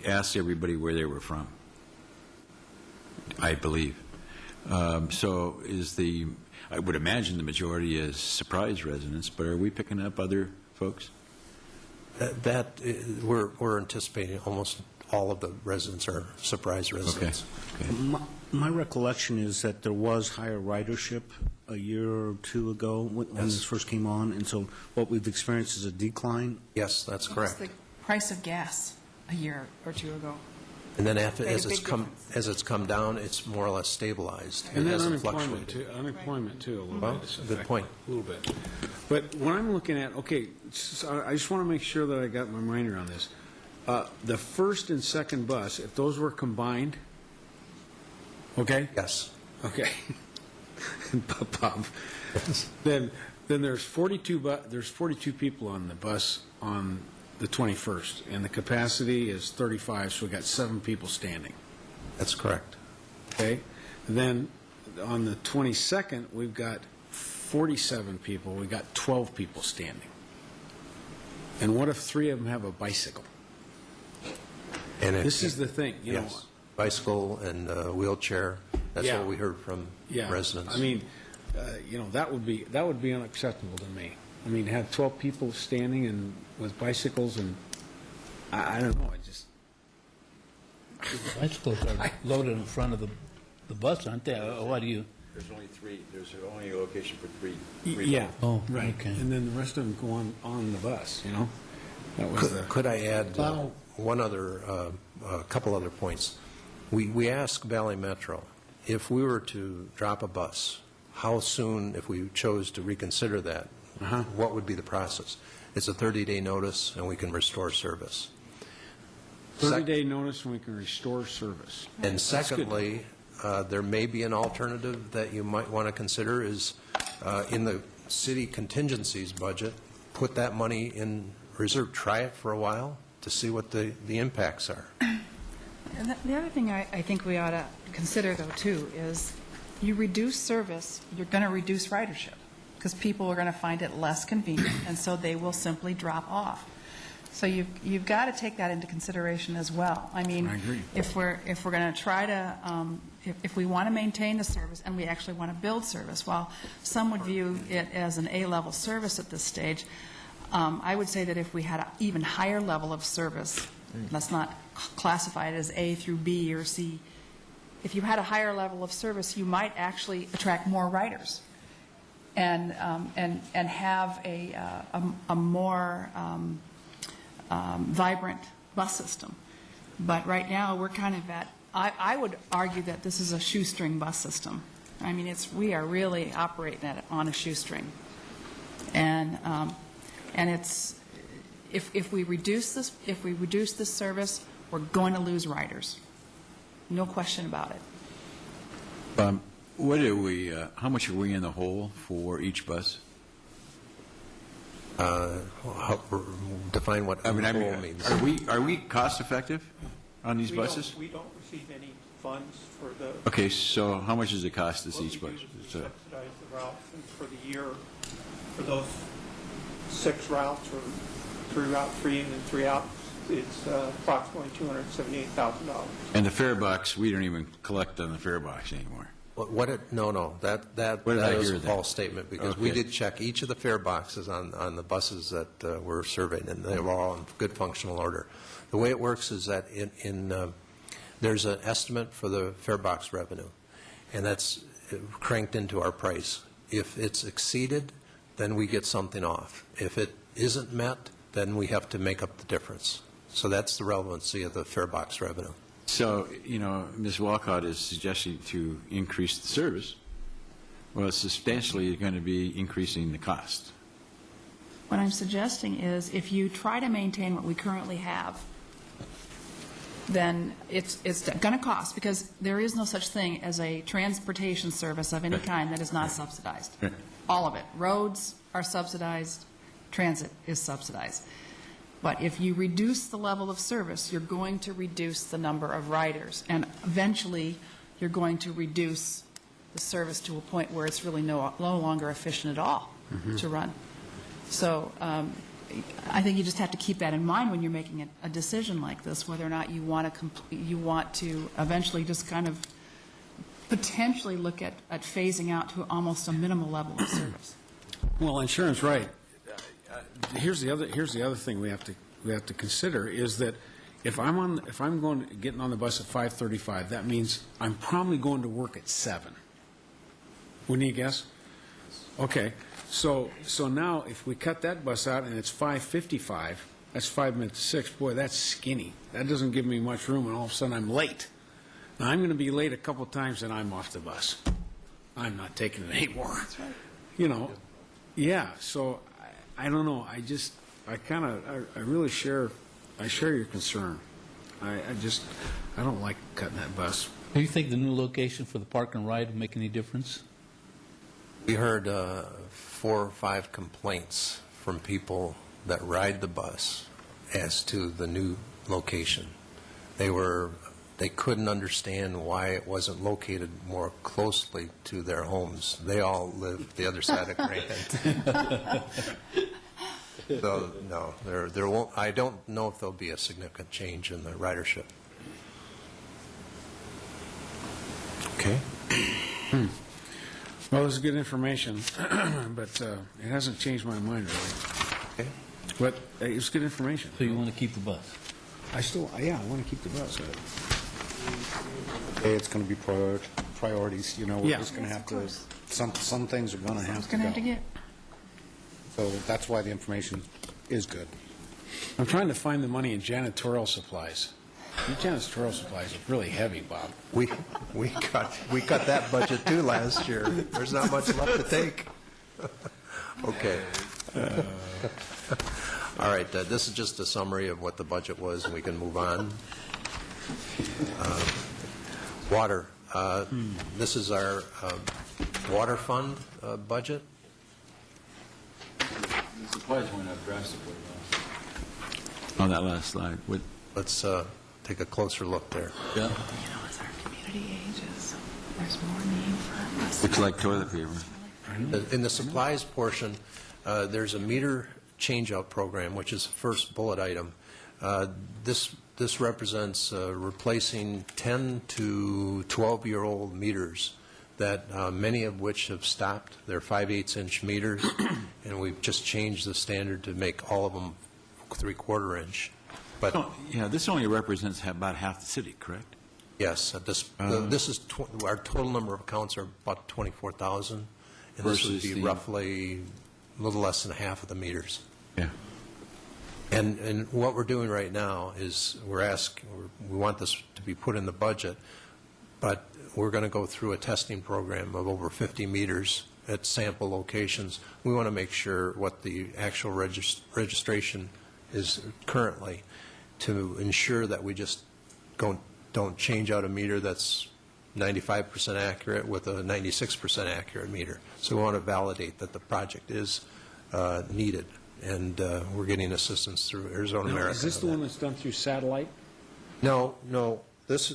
asked everybody where they were from, I believe. So I would imagine the majority is Surprise residents, but are we picking up other folks? We're anticipating almost all of the residents are Surprise residents. Okay. My recollection is that there was higher ridership a year or two ago when this first came on, and so what we've experienced is a decline. Yes, that's correct. What's the price of gas a year or two ago? And then Made a as big it's come down, it's more or less stabilized. And it then hasn't unemployment fluctuated. too, a little Well, bit. It's good affected point. A little bit. But when I'm looking at, okay, so I just want to make sure that I got my mind around this. The first and second bus, if those were combined, okay? Yes. Okay. Bob, then there's 42 people on the bus on the 21st, and the capacity is 35, so we got 7 people standing. That's correct. Okay? Then on the 22nd, we've got 47 people. We got 12 people standing. And what if 3 of them have a bicycle? And This is the thing, you know. Yes. Bicycle and wheelchair. That's Yeah. what we heard from residents. I mean, that would be unacceptable to me. I mean, have 12 people standing and with bicycles, and I don't know. Bicycles are loaded in front of the bus, aren't they? Or what do you? There's only a location for three. Yeah, Oh, right. okay. And then the rest of them go on the bus, you know? That was the... Could I add one other, a couple other points? We asked Valley Metro, if we were to drop a bus, how soon, if we chose to reconsider that, what would be the process? It's a 30-day notice, and we can restore service. 30-day notice and we can restore service. And secondly, there may be an alternative that you might want to consider is in the city contingencies budget, put that money in reserve, try it for a while to see what the impacts are. And the other thing I think we ought to consider, though, too, is you reduce service, you're going to reduce ridership, because people are going to find it less convenient, and so they will simply drop off. So you've got to take that into consideration as well. I mean, I agree. if we're going to try to, if we want to maintain the service and we actually want to build service, while some would view it as an A-level service at this stage, I would say that if we had an even higher level of service, let's not classify it as A through B or C, if you had a higher level of service, you might actually attract more riders and have a more vibrant bus system. But right now, we're kind of at, I would argue that this is a shoestring bus system. I mean, we are really operating on a shoestring. And it's, if we reduce this service, we're going to lose riders. No question about it. What are we? How much are we in the hole for each bus? Define what hole means. Are we cost effective on these buses? We don't receive any funds for the... Okay, so how much does it cost us each bus? What we do is subsidize the routes, and for the year, for those 6 routes, or 3 route 3 and then 3 out, it's approximately $278,000. And the fare box, we don't even collect on the fare box anymore. No, that is a false statement, because we did check each of the fare boxes on the buses that were surveyed, and they were all in good functional order. The way it works is that there's an estimate for the fare box revenue, and that's cranked into our price. If it's exceeded, then we get something off. If it isn't met, then we have to make up the difference. So that's the relevancy of the fare box revenue. So, Ms. Walcott is suggesting to increase the service. Well, it's substantially going to be increasing the cost. What I'm suggesting is if you try to maintain what we currently have, then it's going to cost, because there is no such thing as a transportation service of any kind that is not subsidized. Right. All of it. Roads are subsidized. Transit is subsidized. But if you reduce the level of service, you're going to reduce the number of riders, and eventually you're going to reduce the service to a point where it's really no longer efficient at all to run. So I think you just have to keep that in mind when you're making a decision like this, whether or not you want to eventually just kind of potentially look at phasing out to almost a minimal level of service. Well, and Sharon's right. Here's the other thing we have to consider is that if I'm getting on the bus at 5:35, that means I'm probably going to work at 7. Wouldn't you guess? Okay. So now if we cut that bus out and it's 5:55, that's 5 minutes to 6. Boy, that's skinny. That doesn't give me much room, and all of a sudden I'm late. Now I'm going to be late a couple times, and I'm off the bus. I'm not taking it anymore. That's right. Yeah. So. I don't know. I really share your concern. I don't like cutting that bus. Do you think the new location for the park and ride will make any difference? We heard 4 or 5 complaints from people that ride the bus as to the new location. They couldn't understand why it wasn't located more closely to their homes. They all live the other side of Grand. So, no, there won't. I don't know if there'll be a significant change in the ridership. Okay. Well, this is good information, but it hasn't changed my mind really. Okay. But it's good information. So you want to keep the bus? I want to keep the bus. It's going to be priorities, you know, we're Yeah. just going to Yes, have of to, course. some things are going to have to Going to have to go. get, So that's why the information is good. I'm trying to find the money in janitorial supplies. Your janitorial supplies are really heavy, Bob. We cut that budget too last year. There's not much left to take. Okay. All right, this is just a summary of what the budget was, and we can move on. Water. This is our water fund budget. The supplies went up drastically. On that last slide. Let's take a closer look there. Yeah. you know, as our community ages, there's more need for us. Looks like toilet paper. In the supplies portion, there's a meter change-out program, which is the first bullet item. This represents replacing 10 to 12-year-old meters that many of which have stopped. They're 5/8-inch meters, and we've just changed the standard to make all of them 3/4 inch. But Yeah, this only represents about half the city, correct? yes, this is our total number of accounts are about 24,000, and this would Versus be the- roughly a little less than half of the meters. Yeah. And what we're doing right now is we want this to be put in the budget, but we're going to go through a testing program of over 50 meters at sample locations. We want to make sure what the actual registration is currently to ensure that we just don't change out a meter that's 95% accurate with a 96% accurate meter. So we want to validate that the project is needed, and we're getting assistance through Arizona Now, American. is this the one that's done through satellite? No. This,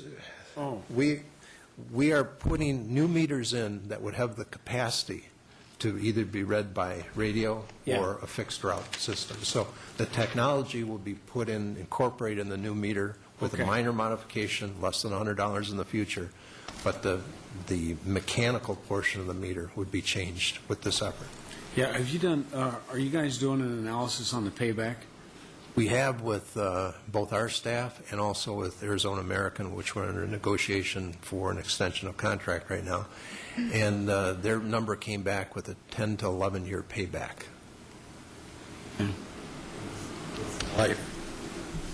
Oh. we are putting new meters in that would have the capacity to either be read by radio Yeah. or a fixed route system. So the technology will be incorporated in the new meter with a Okay. minor modification, less than $100 in the future, but the mechanical portion of the meter would be changed with this effort. Yeah, have you done, are you guys doing an analysis on the payback? We have with both our staff and also with Arizona American, which we're under negotiation for an extension of contract right now. And their number came back with a 10 to 11-year payback.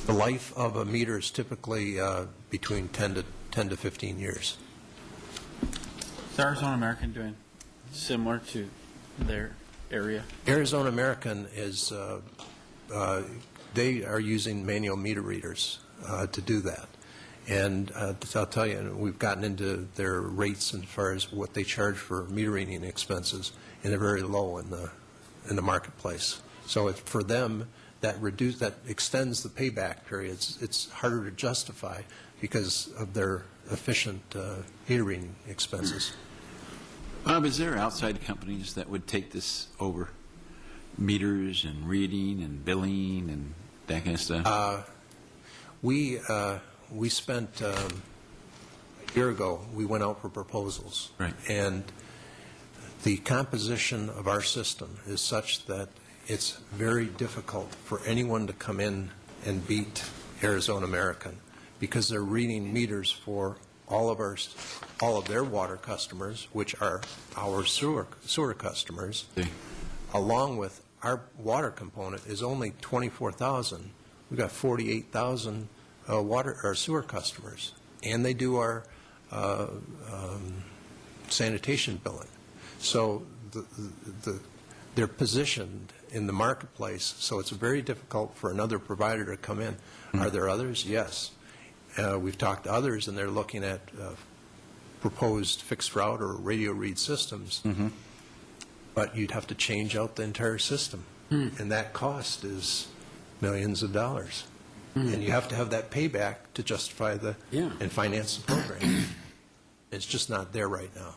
The life of a meter is typically between 10 to 15 years. Is Arizona American doing similar to their area? Arizona American is, they are using manual meter readers to do that. And I'll tell you, we've gotten into their rates as far as what they charge for meter reading expenses, and they're very low in the marketplace. So for them, that extends the payback periods. It's harder to justify because of their efficient meter reading expenses. Bob, is there outside companies that would take this over? Meters and reading and billing and that kind of stuff? We spent, a year ago, we went out for proposals. Right. And the composition of our system is such that it's very difficult for anyone to come in and beat Arizona American because they're reading meters for all of their water customers, which are our sewer customers, along with our water component is only 24,000. We've got 48,000 water or sewer customers, and they do our sanitation billing. So they're positioned in the marketplace, so it's very difficult for another provider to come in. Are there others? Yes. We've talked to others, and they're looking at proposed fixed route or radio read systems, but you'd have to change out the entire system, and that cost is millions of dollars. And you have to have that payback to justify and finance the program. It's just not there right now.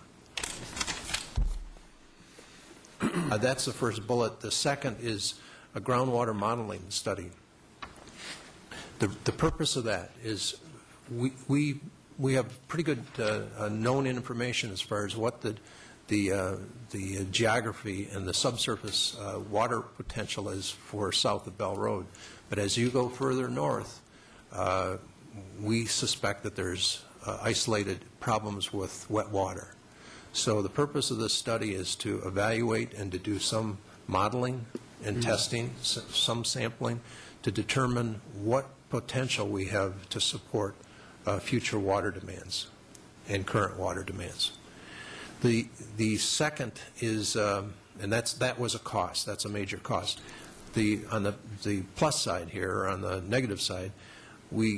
That's the first bullet. The second is a groundwater modeling study. The purpose of that is we have pretty good known information as far as what the geography and the subsurface water potential is for south of Bell Road. But as you go further north, we suspect that there's isolated problems with wet water. So the purpose of this study is to evaluate and to do some modeling and testing, some sampling, to determine what potential we have to support future water demands and current water demands. The second is, and that was a cost. That's a major cost. On the plus side here, or on the negative side,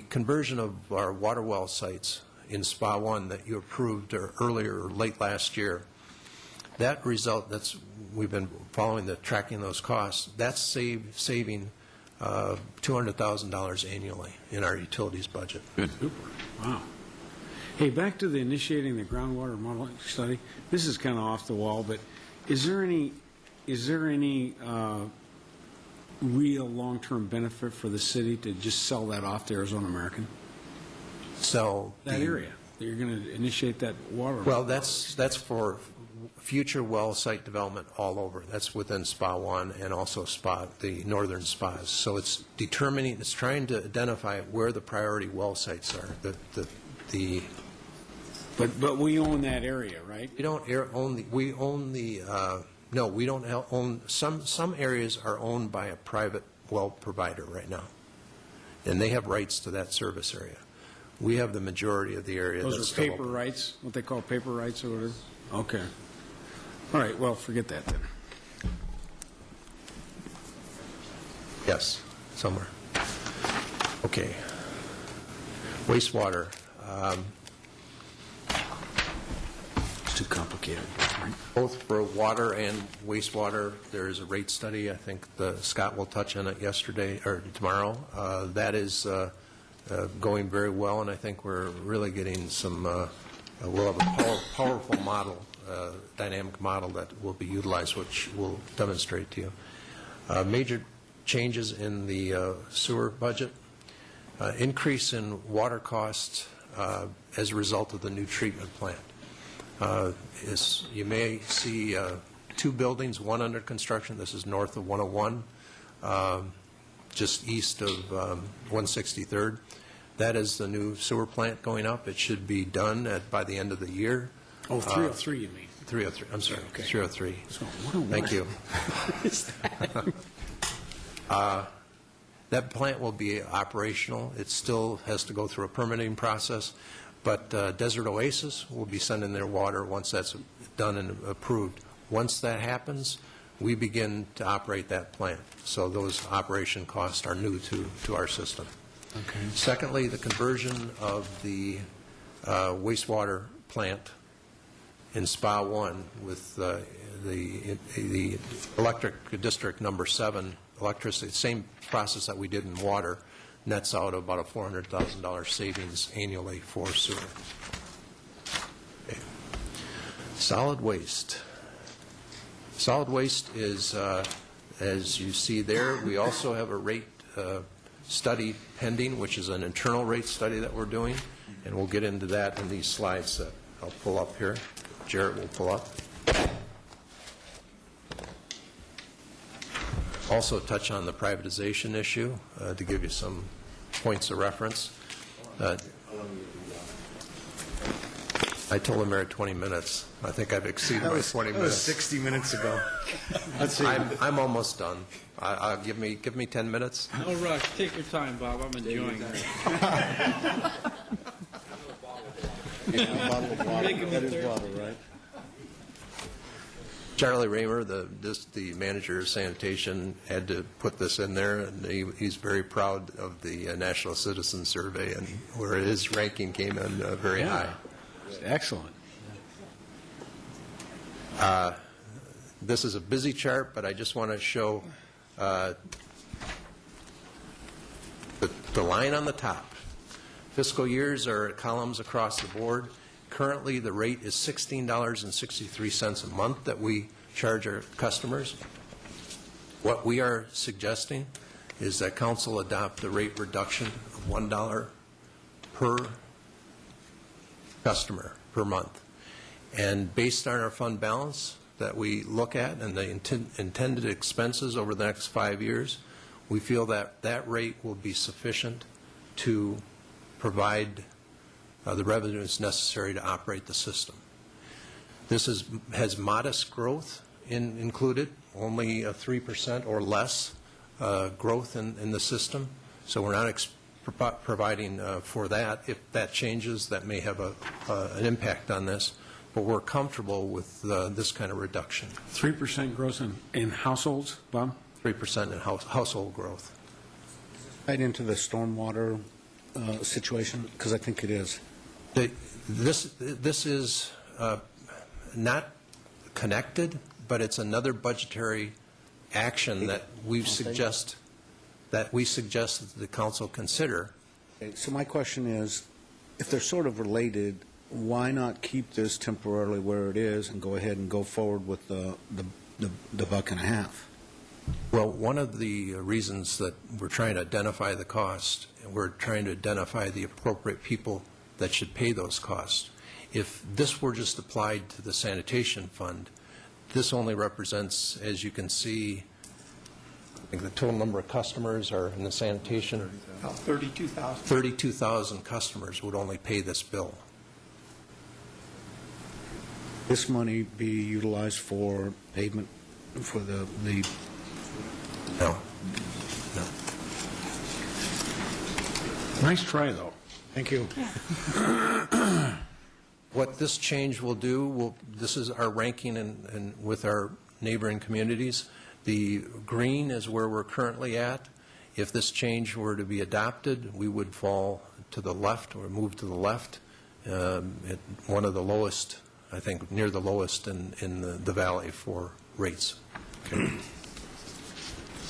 conversion of our water well sites in SPA 1 that you approved earlier or late last year, that result, we've been tracking those costs, that's saving $200,000 annually in our utilities budget. Good. Super. Wow. Hey, back to the initiating the groundwater modeling study. This is kind of off the wall, but is there any real long-term benefit for the city to just sell that off to Arizona American? So that area that you're going to initiate that water. Well, that's for future well site development all over. That's within SPA 1 and also the northern spas. So it's trying to identify where the priority well sites are. But we own that area, right? We don't own no, we don't own, some areas are owned by a private well provider right now, and they have rights to that service area. We have the majority of the area. Those are paper rights, what they call paper rights or whatever? Okay. All right, well, forget that then. Yes, somewhere. Okay. Wastewater. It's too complicated. Right? Both for water and wastewater, there is a rate study. I think Scott will touch on it tomorrow. That is going very well, and I think we're really getting we'll have a powerful model, dynamic model that will be utilized, which we'll demonstrate to you. Major changes in the sewer budget, increase in water costs as a result of the new treatment plant. You may see two buildings, one under construction. This is north of 101, just east of 163rd. That is the new sewer plant going up. It should be done by the end of the year. Oh, 303 you mean? 303. I'm sorry, okay. 303. So 101. Thank you. What is that? That plant will be operational. It still has to go through a permitting process, but Desert Oasis will be sending their water once that's done and approved. Once that happens, we begin to operate that plant. So those operation costs are new to our system. Okay. Secondly, the conversion of the wastewater plant in SPA 1 with the electric district number 7 electricity, same process that we did in water, nets out about a $400,000 savings annually for sewer. Okay. Solid waste. Solid waste is, as you see there, we also have a rate study pending, which is an internal rate study that we're doing, and we'll get into that in these slides that I'll pull up here. Jarrett will pull up. Also touch on the privatization issue to give you some points of reference. I told him there 20 minutes. I think I've exceeded my 20 minutes. That was 60 minutes ago. Let's see. I'm almost done. Give me 10 minutes. No rush. Take your time, Bob. I'm enjoying it. A bottle of water. That is water, right? Charlie Raymer, the manager of sanitation, had to put this in there, and he's very proud of the National Citizen Survey and where his ranking came in very high. Excellent. This is a busy chart, but I just want to show the line on the top. Fiscal years are columns across the board. Currently, the rate is $16.63 a month that we charge our customers. What we are suggesting is that council adopt a rate reduction of $1 per customer per month. And based on our fund balance that we look at and the intended expenses over the next 5 years, we feel that that rate will be sufficient to provide the revenues necessary to operate the system. This has modest growth included, only 3% or less growth in the system. So we're not providing for that. If that changes, that may have an impact on this. But we're comfortable with this kind of reduction. 3% growth in households, Bob? 3% in household growth. Right into the stormwater situation, because I think it is. This is not connected, but it's another budgetary action that we suggest that the council consider. Okay, so my question is, if they're sort of related, why not keep this temporarily where it is and go ahead and go forward with the $1.50? Well, one of the reasons that we're trying to identify the cost, and we're trying to identify the appropriate people that should pay those costs. If this were just applied to the sanitation fund, this only represents, as you can see, I think the total number of customers are in the sanitation. 32,000. 32,000 customers would only pay this bill. This money be utilized for pavement, for the No. No. Nice try, though. Thank you. What this change will do, this is our ranking with our neighboring communities. The green is where we're currently at. If this change were to be adopted, we would fall to the left or move to the left, at one of the lowest, I think, near the lowest in the valley for rates. Okay.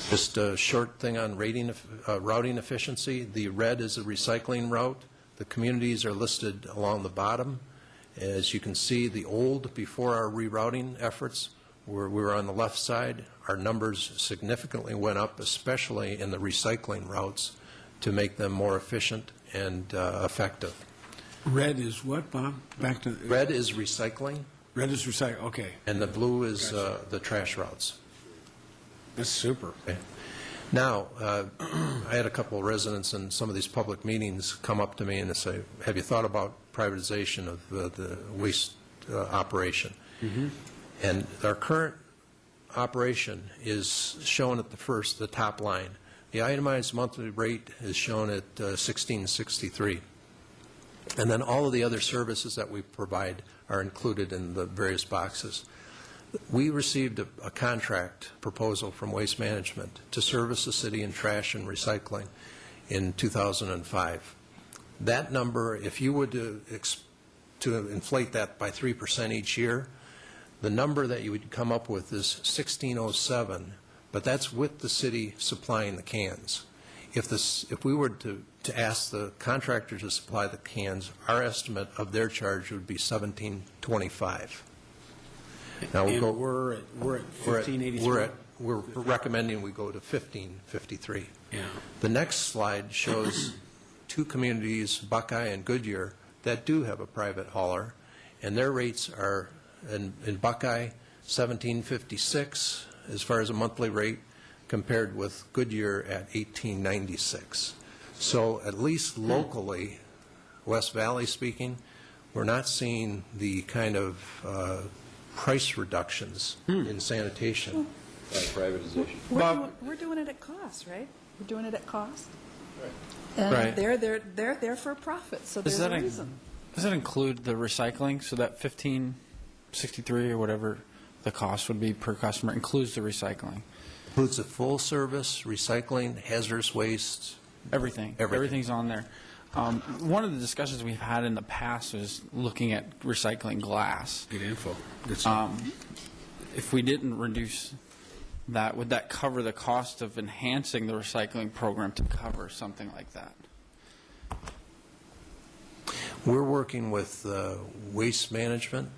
Just a short thing on routing efficiency. The red is a recycling route. The communities are listed along the bottom. As you can see, the old, before our rerouting efforts, we were on the left side. Our numbers significantly went up, especially in the recycling routes, to make them more efficient and effective. Red is what, Bob? Back to Red is recycling. Red is recycle. Okay. And the blue is the trash routes. That's super. Okay. Now, I had a couple of residents in some of these public meetings come up to me and say, have you thought about privatization of the waste operation? Mm-hmm. And our current operation is shown at the top line. The itemized monthly rate is shown at $16.63. And then all of the other services that we provide are included in the various boxes. We received a contract proposal from Waste Management to service the city in trash and recycling in 2005. That number, if you were to inflate that by 3% each year, the number that you would come up with is $16.07, but that's with the city supplying the cans. If we were to ask the contractor to supply the cans, our estimate of their charge would be $17.25. Now we're at 1583. We're recommending we go to 1553. Yeah. The next slide shows two communities, Buckeye and Goodyear, that do have a private hauler, and their rates are in Buckeye 1756 as far as a monthly rate, compared with Goodyear at 1896. So at least locally, West Valley speaking, we're not seeing the kind of price reductions in sanitation by privatization. We're doing it at cost, right? We're doing it at cost. Right. And Right. they're there for a profit, so there's a reason. Does that include the recycling? So that 1563 or whatever the cost would be per customer includes the recycling? Includes the full service, recycling, hazardous waste. Everything. Everything's on there. One of the discussions we've had in the past was looking at recycling glass. Good info. If we didn't reduce that, would that cover the cost of enhancing the recycling program to cover something like that? We're working with Waste Management.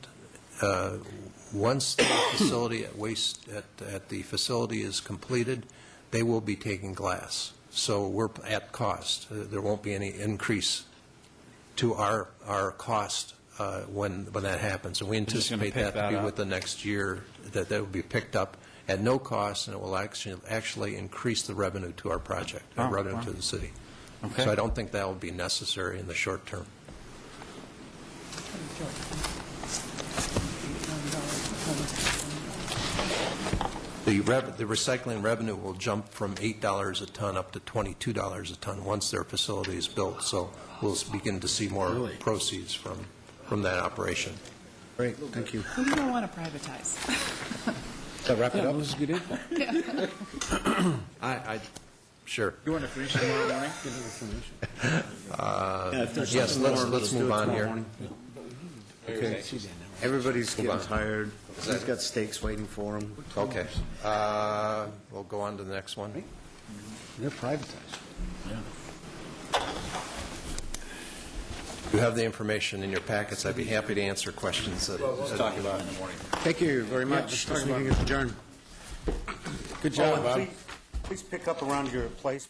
Once the facility at the facility is completed, they will be taking glass. So we're at cost. There won't be any increase to our cost when that happens. And we anticipate that to be with the next year, that will be picked up at no cost, and it will actually increase the revenue to our project, revenue to the city. Okay. So I don't think that will be necessary in the short term. The recycling revenue will jump from $8 a ton up to $22 a ton once their facility is built, so we'll begin to see more proceeds from that operation. Great, thank you. Who do you want to privatize? So wrap it up? This is good info. Sure. You want to finish tomorrow morning? Yes, let's move on here. Okay. Everybody's getting tired. He's got steaks waiting for him. Okay. We'll go on to the next one. They're privatized. You have the information in your packets. I'd be happy to answer questions. Let's talk about it in the morning. Thank you very much. This meeting is adjourned. Good job, Bob. Please pick up around your place.